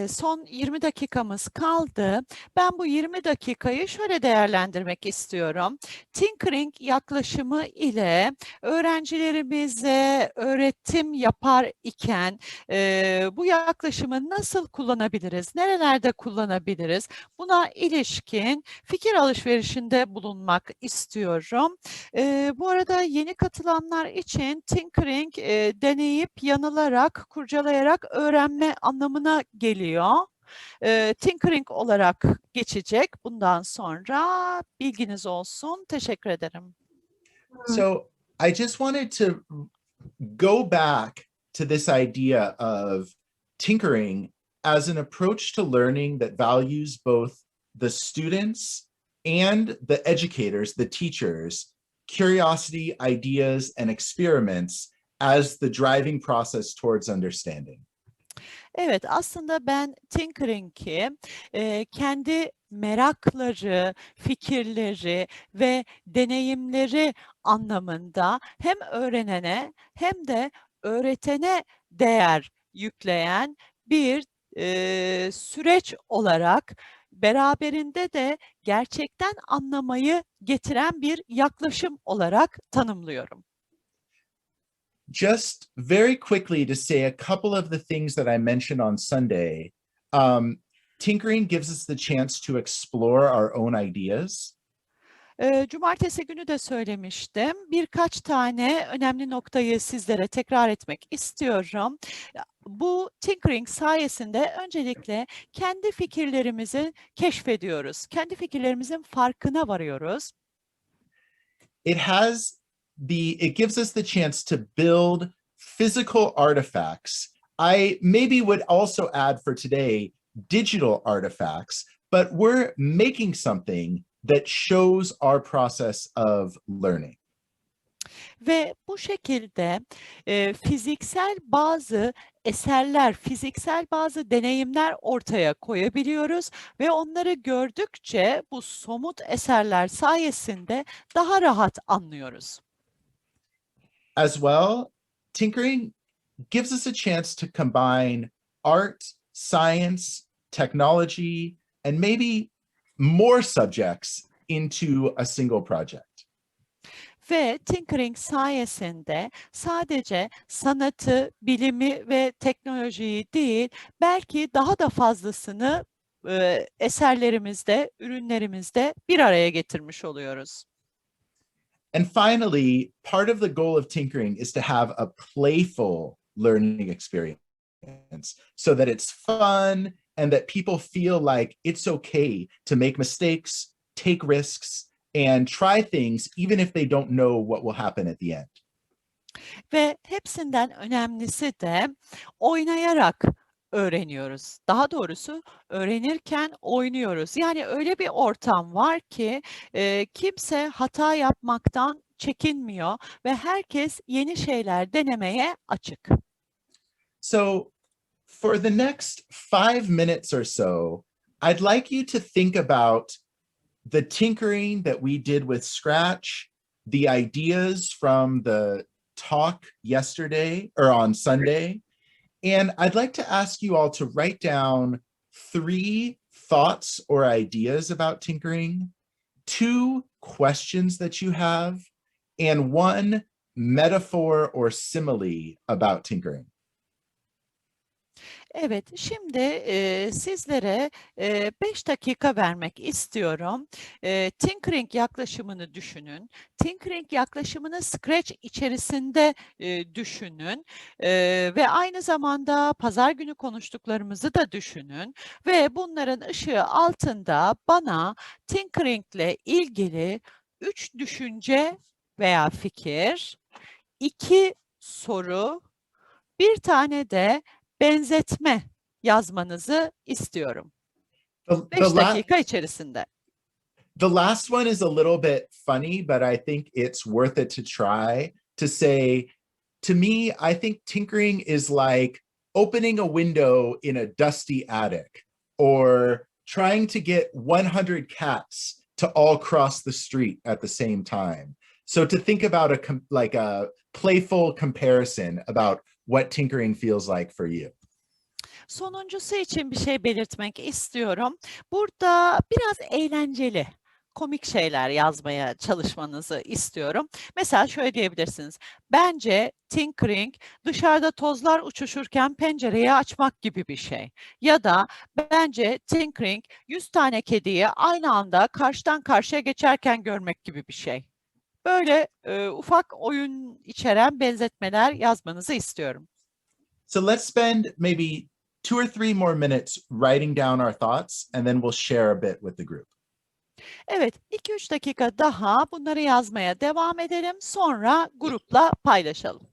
son 20 dakikamız kaldı. Ben bu 20 dakikayı şöyle değerlendirmek istiyorum. Tinkering yaklaşımı ile öğrencilerimize öğretim yapar iken bu yaklaşımı nasıl kullanabiliriz? Nerelerde kullanabiliriz? Buna ilişkin fikir alışverişinde bulunmak istiyorum. Bu arada yeni katılanlar için tinkering deneyip yanılarak, kurcalayarak öğrenme anlamına geliyor. Tinkering olarak geçecek bundan sonra. Bilginiz olsun. Teşekkür ederim. So I just wanted to go back to this idea of tinkering as an approach to learning that values both the students and the educators, the teachers, curiosity, ideas, and experiments as the driving process towards understanding. Evet, aslında ben tinkering'i kendi merakları, fikirleri ve deneyimleri anlamında hem öğrenene hem de öğretene değer yükleyen bir süreç olarak beraberinde de gerçekten anlamayı getiren bir yaklaşım olarak tanımlıyorum. Just very quickly to say a couple of the things that I mentioned on Sunday, tinkering gives us the chance to explore our own ideas. Cumartesi günü de söylemiştim. Birkaç tane önemli noktayı sizlere tekrar etmek istiyorum. Bu tinkering sayesinde öncelikle kendi fikirlerimizi keşfediyoruz. Kendi fikirlerimizin farkına varıyoruz. It gives us the chance to build physical artifacts. I maybe would also add for today digital artifacts, but we're making something that shows our process of learning. Ve bu şekilde fiziksel bazı eserler, fiziksel bazı deneyimler ortaya koyabiliyoruz ve onları gördükçe bu somut eserler sayesinde daha rahat anlıyoruz. As well, tinkering gives us a chance to combine art, science, technology, and maybe more subjects into a single project. Ve tinkering sayesinde sadece sanatı, bilimi ve teknolojiyi değil, belki daha da fazlasını eserlerimizde, ürünlerimizde bir araya getirmiş oluyoruz. And finally, part of the goal of tinkering is to have a playful learning experience so that it's fun and that people feel like it's okay to make mistakes, take risks, and try things even if they don't know what will happen at the end. Ve hepsinden önemlisi de oynayarak öğreniyoruz. Daha doğrusu öğrenirken oynuyoruz. Yani öyle bir ortam var ki kimse hata yapmaktan çekinmiyor ve herkes yeni şeyler denemeye açık. So for the next 5 minutes or so, I'd like you to think about the tinkering that we did with Scratch, the ideas from the talk yesterday or on Sunday. And I'd like to ask you all to write down 3 thoughts or ideas about tinkering, 2 questions that you have, and 1 metaphor or simile about tinkering. Evet, şimdi sizlere 5 dakika vermek istiyorum. Tinkering yaklaşımını düşünün. Tinkering yaklaşımını Scratch içerisinde düşünün ve aynı zamanda pazar günü konuştuklarımızı da düşünün ve bunların ışığı altında bana tinkeringle ilgili 3 düşünce veya fikir, 2 soru, bir tane de benzetme yazmanızı istiyorum. The 5 dakika içerisinde. last one is a little bit funny, but I think it's worth it to try to say, to me, I think tinkering is like opening a window in a dusty attic or trying to get 100 cats to all cross the street at the same time. So to think about a playful comparison about what tinkering feels like for you. Sonuncusu için bir şey belirtmek istiyorum. Burada biraz eğlenceli, komik şeyler yazmaya çalışmanızı istiyorum. Mesela şöyle diyebilirsiniz. Bence tinkering dışarıda tozlar uçuşurken pencereyi açmak gibi bir şey. Ya da bence tinkering 100 tane kediyi aynı anda karşıdan karşıya geçerken görmek gibi bir şey. Böyle ufak oyun içeren benzetmeler yazmanızı istiyorum. So let's spend maybe 2 or 3 more minutes writing down our thoughts, and then we'll share a bit with the group. Evet, 2-3 dakika daha bunları yazmaya devam edelim. Sonra grupla paylaşalım.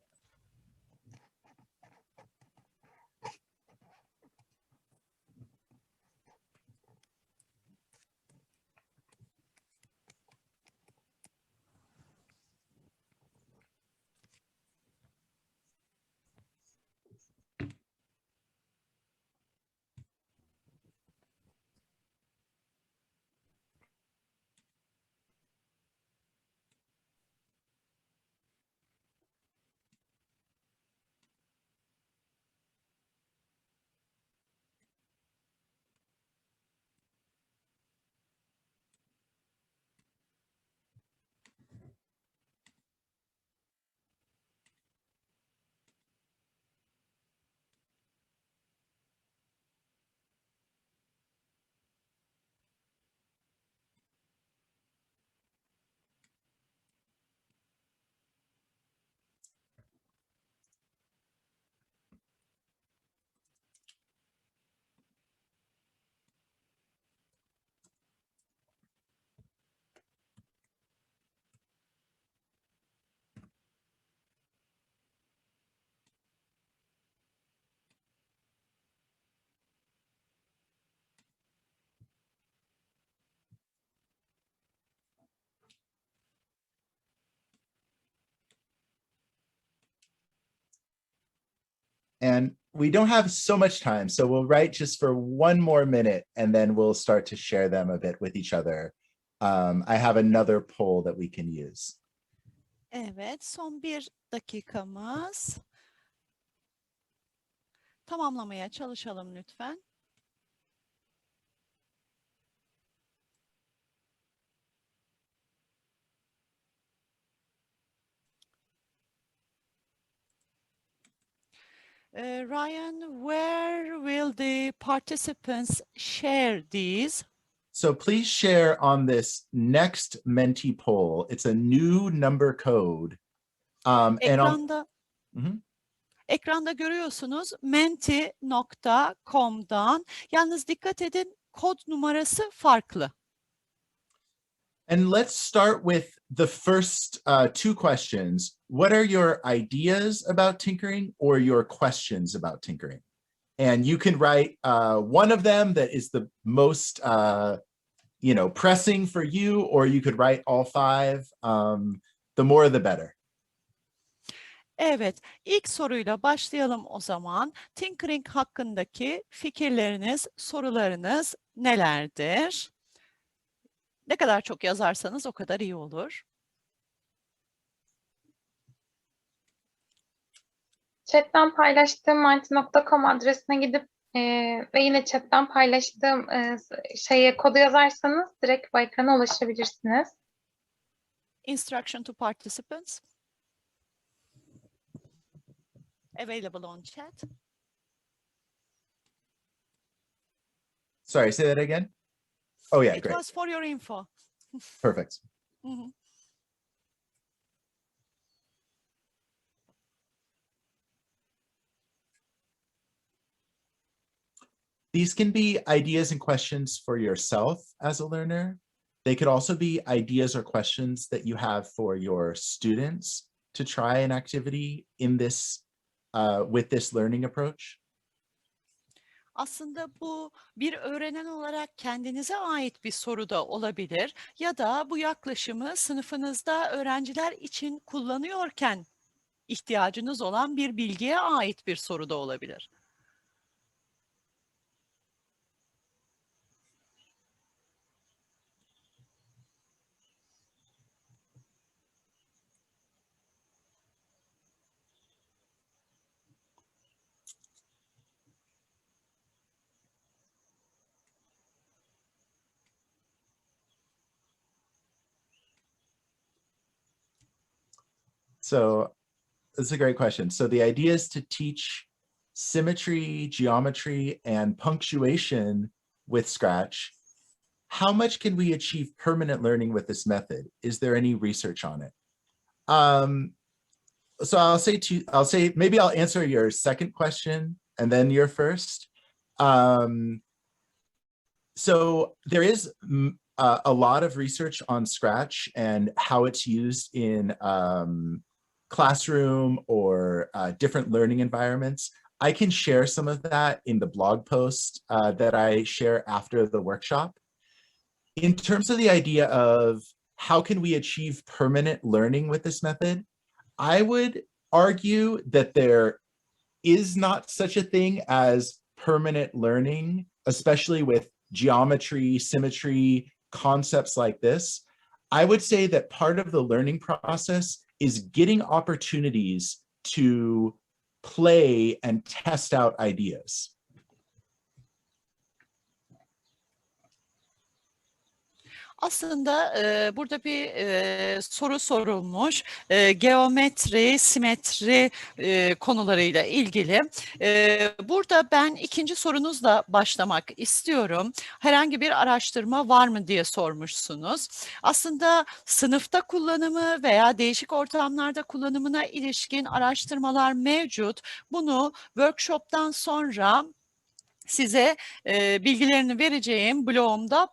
And we don't have so much time, so we'll write just for one more minute and then we'll start to share them a bit with each other. I have another poll that we can use. Evet, son 1 dakikamız. Tamamlamaya çalışalım lütfen. Ryan, where will the participants share these? So please share on this next Menti poll. It's a new number code. Ekranda görüyorsunuz menti.com'dan. Yalnız dikkat edin, kod numarası farklı. And let's start with the first 2 questions. What are your ideas about tinkering or your questions about tinkering? And you can write one of them that is the most pressing for you, or you could write all 5. The more the better. Evet, ilk soruyla başlayalım o zaman. Tinkering hakkındaki fikirleriniz, sorularınız nelerdir? Ne kadar çok yazarsanız o kadar iyi olur. Chat'ten paylaştığım manti.com adresine gidip ve yine chat'ten paylaştığım kodu yazarsanız direkt bu ekrana ulaşabilirsiniz. Instruction to participants. Available on chat. Sorry, say that again. Oh yeah, It great. was for your info. Perfect. These can be ideas and questions for yourself as a learner. They could also be ideas or questions that you have for your students to try an activity in this with this learning approach. Aslında bu bir öğrenen olarak kendinize ait bir soru da olabilir ya da bu yaklaşımı sınıfınızda öğrenciler için kullanıyorken ihtiyacınız olan bir bilgiye ait bir soru da olabilir. So that's a great question. So the idea is to teach symmetry, geometry, and punctuation with Scratch. How much can we achieve permanent learning with this method? Is there any research on it? So maybe I'll answer your second question and then your first. So there is a lot of research on Scratch and how it's used in classroom or different learning environments. I can share some of that in the blog post that I share after the workshop. In terms of the idea of how can we achieve permanent learning with this method, I would argue that there is not such a thing as permanent learning, especially with geometry, symmetry, concepts like this. I would say that part of the learning process is getting opportunities to play and test out ideas. Aslında burada bir soru sorulmuş. Geometri, simetri konularıyla ilgili. Burada ben ikinci sorunuzla başlamak istiyorum. Herhangi bir araştırma var mı diye sormuşsunuz. Aslında sınıfta kullanımı veya değişik ortamlarda kullanımına ilişkin araştırmalar mevcut. Bunu workshop'tan sonra size bilgilerini vereceğim blogumda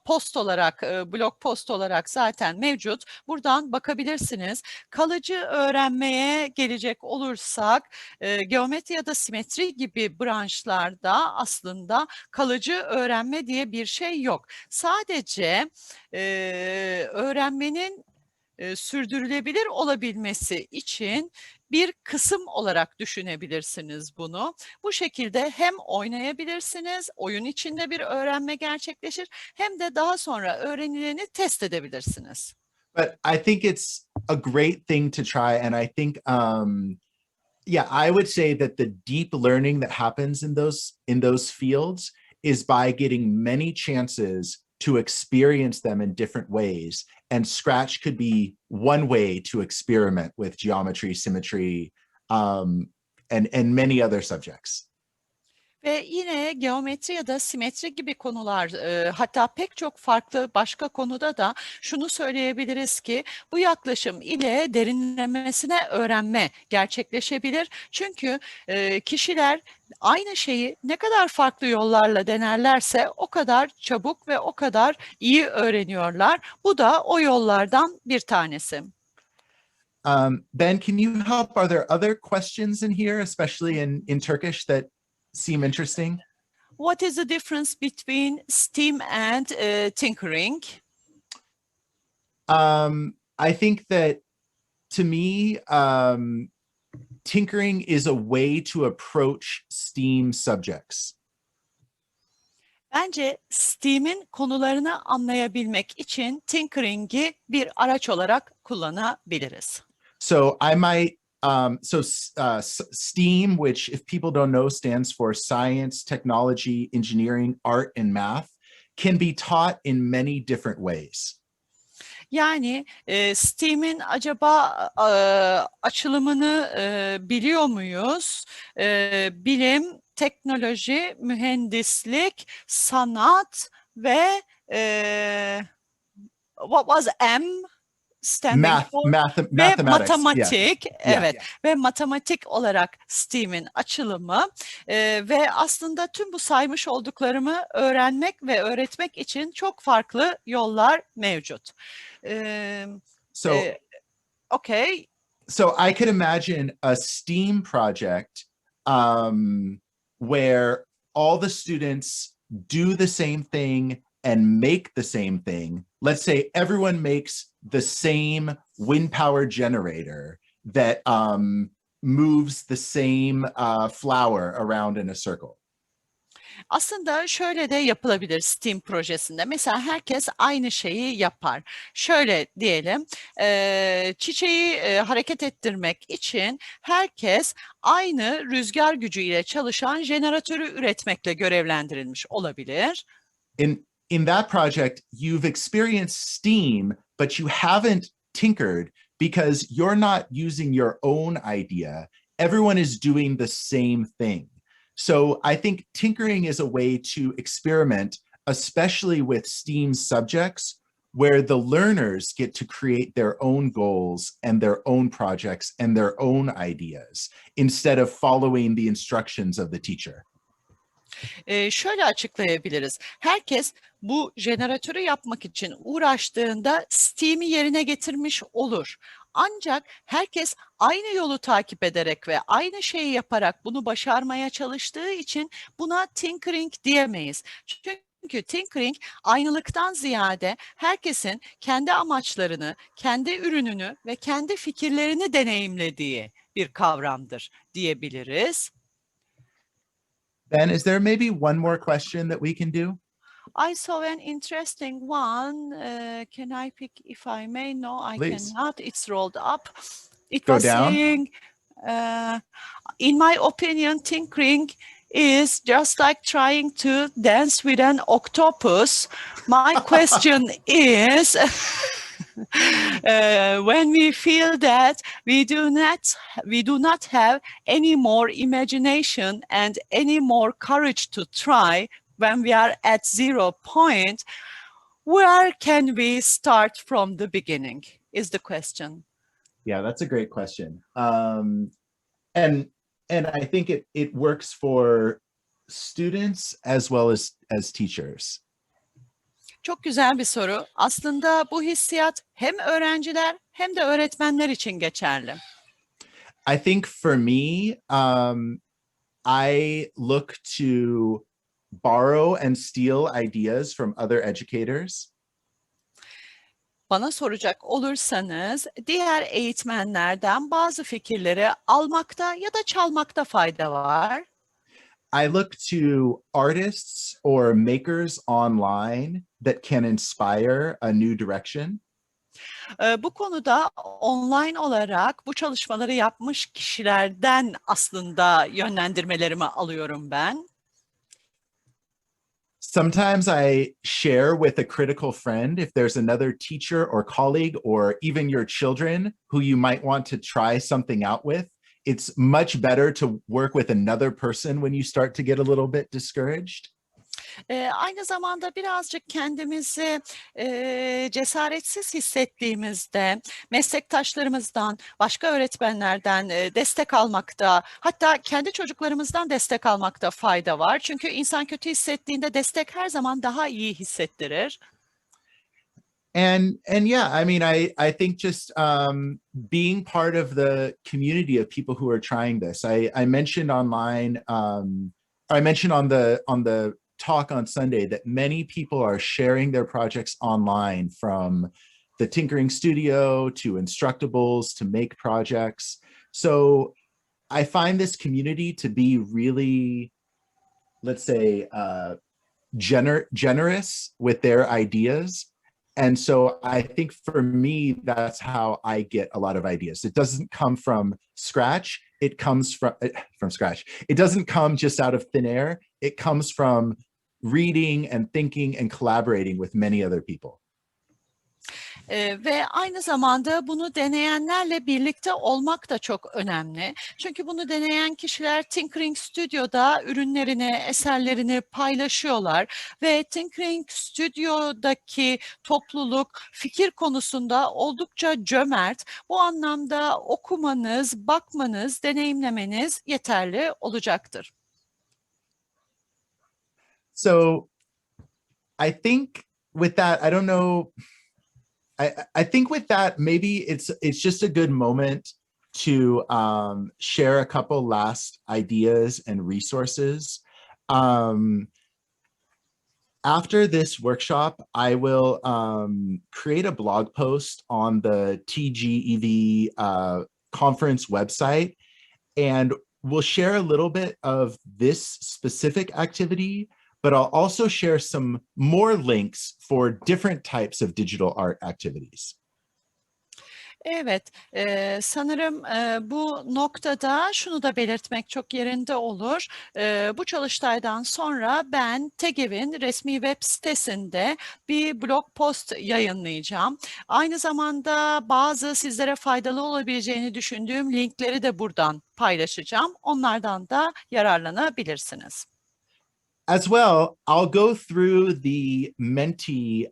blog post olarak zaten mevcut. Buradan bakabilirsiniz. Kalıcı öğrenmeye gelecek olursak geometri ya da simetri gibi branşlarda aslında kalıcı öğrenme diye bir şey yok. Sadece öğrenmenin sürdürülebilir olabilmesi için bir kısım olarak düşünebilirsiniz bunu. Bu şekilde hem oynayabilirsiniz, oyun içinde bir öğrenme gerçekleşir, hem de daha sonra öğrenileni test edebilirsiniz. But I think it's a great thing to try, and I think yeah, I would say that the deep learning that happens in those fields is by getting many chances to experience them in different ways. And Scratch could be one way to experiment with geometry, symmetry, and many other subjects. Ve yine geometri ya da simetri gibi konular, hatta pek çok farklı başka konuda da şunu söyleyebiliriz ki bu yaklaşım ile derinlemesine öğrenme gerçekleşebilir. Çünkü kişiler aynı şeyi ne kadar farklı yollarla denerlerse o kadar çabuk ve o kadar iyi öğreniyorlar. Bu da o yollardan bir tanesi. Ben, can you help? Are there other questions in here, especially in Turkish, that seem interesting? What is the difference between STEAM and tinkering? I think that, to me, tinkering is a way to approach STEAM subjects. Bence STEAM'in konularını anlayabilmek için tinkering'i bir araç olarak kullanabiliriz. So I might, STEAM, which, if people don't know, stands for science, technology, engineering, art, and math, can be taught in many different ways. Yani STEAM'in acaba açılımını biliyor muyuz? Bilim, teknoloji, mühendislik, sanat ve what was M standing for? Ve Mathematics. matematik, Yeah. evet. Ve matematik olarak STEAM'in açılımı ve aslında tüm bu saymış olduklarımı öğrenmek ve öğretmek için çok farklı yollar mevcut. Okay. So I could imagine a STEAM project where all the students do the same thing and make the same thing. Let's say everyone makes the same wind power generator that moves the same flower around in a circle. Aslında şöyle de yapılabilir STEAM projesinde. Mesela herkes aynı şeyi yapar. Şöyle diyelim, çiçeği hareket ettirmek için herkes aynı rüzgar gücüyle çalışan jeneratörü üretmekle görevlendirilmiş olabilir. In that project, you've experienced STEAM, but you haven't tinkered because you're not using your own idea. Everyone is doing the same thing. So I think tinkering is a way to experiment, especially with STEAM subjects, where the learners get to create their own goals and their own projects and their own ideas instead of following the instructions of the teacher. Şöyle açıklayabiliriz. Herkes bu jeneratörü yapmak için uğraştığında STEAM'i yerine getirmiş olur. Ancak herkes aynı yolu takip ederek ve aynı şeyi yaparak bunu başarmaya çalıştığı için buna tinkering diyemeyiz. Çünkü tinkering aynılıktan ziyade herkesin kendi amaçlarını, kendi ürününü ve kendi fikirlerini deneyimlediği bir kavramdır diyebiliriz. Ben, is there maybe one more question that we can do? I saw an interesting one. Can I pick if I may? No, I Please. cannot. It's rolled up. It Go was down. saying, in my opinion, tinkering is just like trying to dance with an octopus. My question is, when we feel that we do not have any more imagination and any more courage to try, when we are at 0 point, where can we start from the beginning is the question. Yeah, that's a great question. And I think it works for students as well as teachers. Çok güzel bir soru. Aslında bu hissiyat hem öğrenciler hem de öğretmenler için geçerli. I think for me, I look to borrow and steal ideas from other educators. Bana soracak olursanız diğer eğitmenlerden bazı fikirleri almakta ya da çalmakta fayda var. I look to artists or makers online that can inspire a new direction. Bu konuda online olarak bu çalışmaları yapmış kişilerden aslında yönlendirmelerimi alıyorum ben. Sometimes I share with a critical friend if there's another teacher or colleague or even your children who you might want to try something out with. It's much better to work with another person when you start to get a little bit discouraged. Aynı zamanda birazcık kendimizi cesaretsiz hissettiğimizde meslektaşlarımızdan, başka öğretmenlerden destek almakta, hatta kendi çocuklarımızdan destek almakta fayda var. Çünkü insan kötü hissettiğinde destek her zaman daha iyi hissettirir. And yeah, I mean, I think just being part of the community of people who are trying this. I mentioned online, I mentioned on the talk on Sunday that many people are sharing their projects online, from the tinkering studio to Instructables to make projects. So I find this community to be really, let's say, generous with their ideas. And so I think for me, that's how I get a lot of ideas. It doesn't come from scratch. It comes from scratch. It doesn't come just out of thin air. It comes from reading and thinking and collaborating with many other people. Ve aynı zamanda bunu deneyenlerle birlikte olmak da çok önemli. Çünkü bunu deneyen kişiler Tinkering Studio'da ürünlerini, eserlerini paylaşıyorlar ve Tinkering Studio'daki topluluk fikir konusunda oldukça cömert. Bu anlamda okumanız, bakmanız, deneyimlemeniz yeterli olacaktır. So I think with that, I don't know, I think with that, maybe it's just a good moment to share a couple last ideas and resources. After this workshop, I will create a blog post on the TGEV conference website, and we'll share a little bit of this specific activity, but I'll also share some more links for different types of digital art activities. Evet, sanırım bu noktada şunu da belirtmek çok yerinde olur. Bu çalıştaydan sonra ben TEGEV'in resmi web sitesinde bir blog post yayınlayacağım. Aynı zamanda bazı sizlere faydalı olabileceğini düşündüğüm linkleri de buradan paylaşacağım. Onlardan da yararlanabilirsiniz. As well, I'll go through the Menti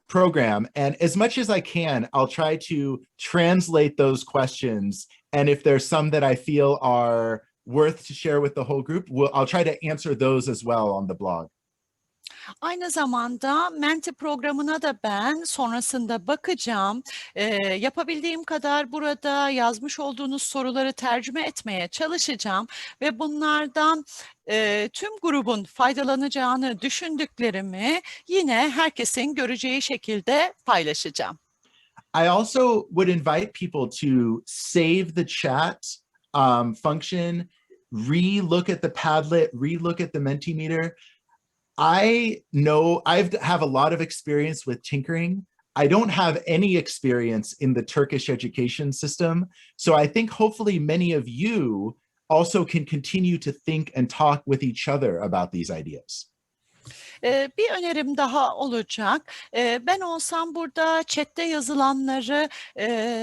program, and as much as I can, I'll try to translate those questions. And if there's some that I feel are worth to share with the whole group, I'll try to answer those as well on the blog. Aynı zamanda Menti programına da ben sonrasında bakacağım. Yapabildiğim kadar burada yazmış olduğunuz soruları tercüme etmeye çalışacağım ve bunlardan tüm grubun faydalanacağını düşündüklerimi yine herkesin göreceği şekilde paylaşacağım. I also would invite people to save the chat function, re-look at the Padlet, re-look at the Mentimeter. I know I have a lot of experience with tinkering. I don't have any experience in the Turkish education system. So I think hopefully many of you also can continue to think and talk with each other about these ideas. Bir önerim daha olacak. Ben olsam burada chatte yazılanları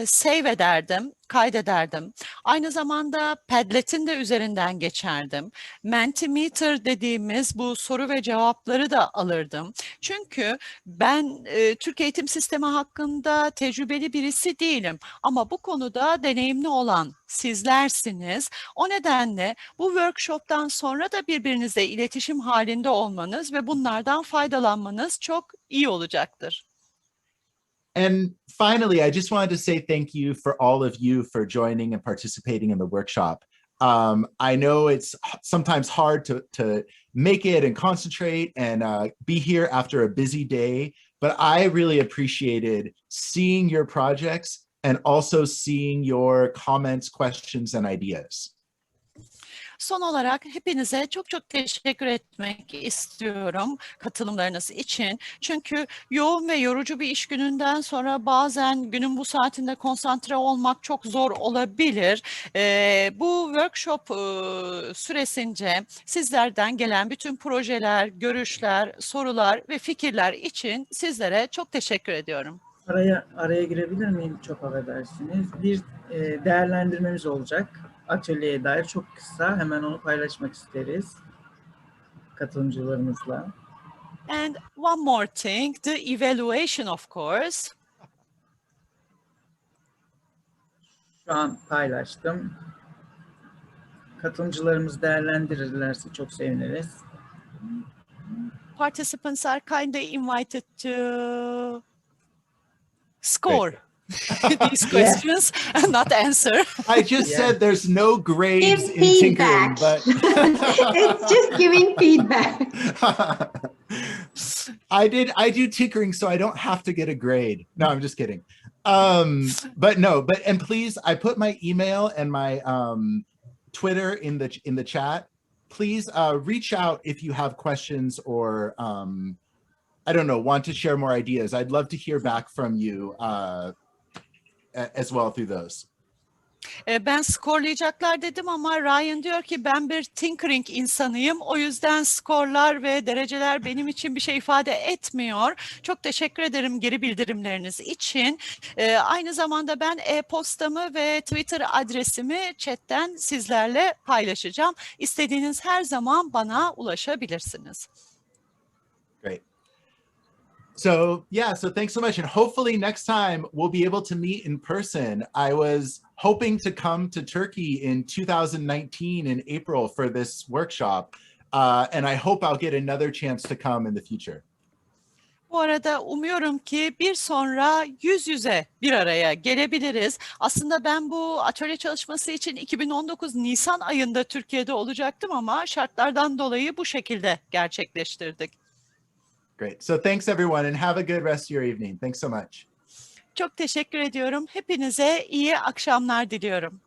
save ederdim, kaydederdim. Aynı zamanda Padlet'in de üzerinden geçerdim. Mentimeter dediğimiz bu soru ve cevapları da alırdım. Çünkü ben Türk eğitim sistemi hakkında tecrübeli birisi değilim. Ama bu konuda deneyimli olan sizlersiniz. O nedenle bu workshop'tan sonra da birbirinizle iletişim halinde olmanız ve bunlardan faydalanmanız çok iyi olacaktır. And finally, I just wanted to say thank you for all of you for joining and participating in the workshop. I know it's sometimes hard to make it and concentrate and be here after a busy day, but I really appreciated seeing your projects and also seeing your comments, questions, and ideas. Son olarak hepinize çok çok teşekkür etmek istiyorum katılımlarınız için. Çünkü yoğun ve yorucu bir iş gününden sonra bazen günün bu saatinde konsantre olmak çok zor olabilir. Bu workshop süresince sizlerden gelen bütün projeler, görüşler, sorular ve fikirler için sizlere çok teşekkür ediyorum. Araya girebilir miyim? Çok affedersiniz. Bir değerlendirmemiz olacak. Atölyeye dair çok kısa. Hemen onu paylaşmak isteriz katılımcılarımızla. And one more thing, the evaluation of course. Şu an paylaştım. Katılımcılarımız değerlendirirlerse çok seviniriz. Participants are kindly invited to score these questions and not answer. I just said there's no grades in tinkering, but It's just giving feedback. I do tinkering, so I don't have to get a grade. No, I'm just kidding. And please, I put my email and my Twitter in the chat. Please reach out if you have questions or I don't know, want to share more ideas. I'd love to hear back from you as well through those. Ben skorlayacaklar dedim ama Ryan diyor ki ben bir tinkering insanıyım. O yüzden skorlar ve dereceler benim için bir şey ifade etmiyor. Çok teşekkür ederim geri bildirimleriniz için. Aynı zamanda ben e-postamı ve Twitter adresimi chatten sizlerle paylaşacağım. İstediğiniz her zaman bana ulaşabilirsiniz. Great. So thanks so much. And hopefully next time we'll be able to meet in person. I was hoping to come to Turkey in 2019 in April for this workshop. And I hope I'll get another chance to come in the future. Bu arada umuyorum ki bir sonra yüz yüze bir araya gelebiliriz. Aslında ben bu atölye çalışması için 2019 Nisan ayında Türkiye'de olacaktım ama şartlardan dolayı bu şekilde gerçekleştirdik. Great. So thanks everyone and have a good rest of your evening. Thanks so much. Çok teşekkür ediyorum. Hepinize iyi akşamlar diliyorum.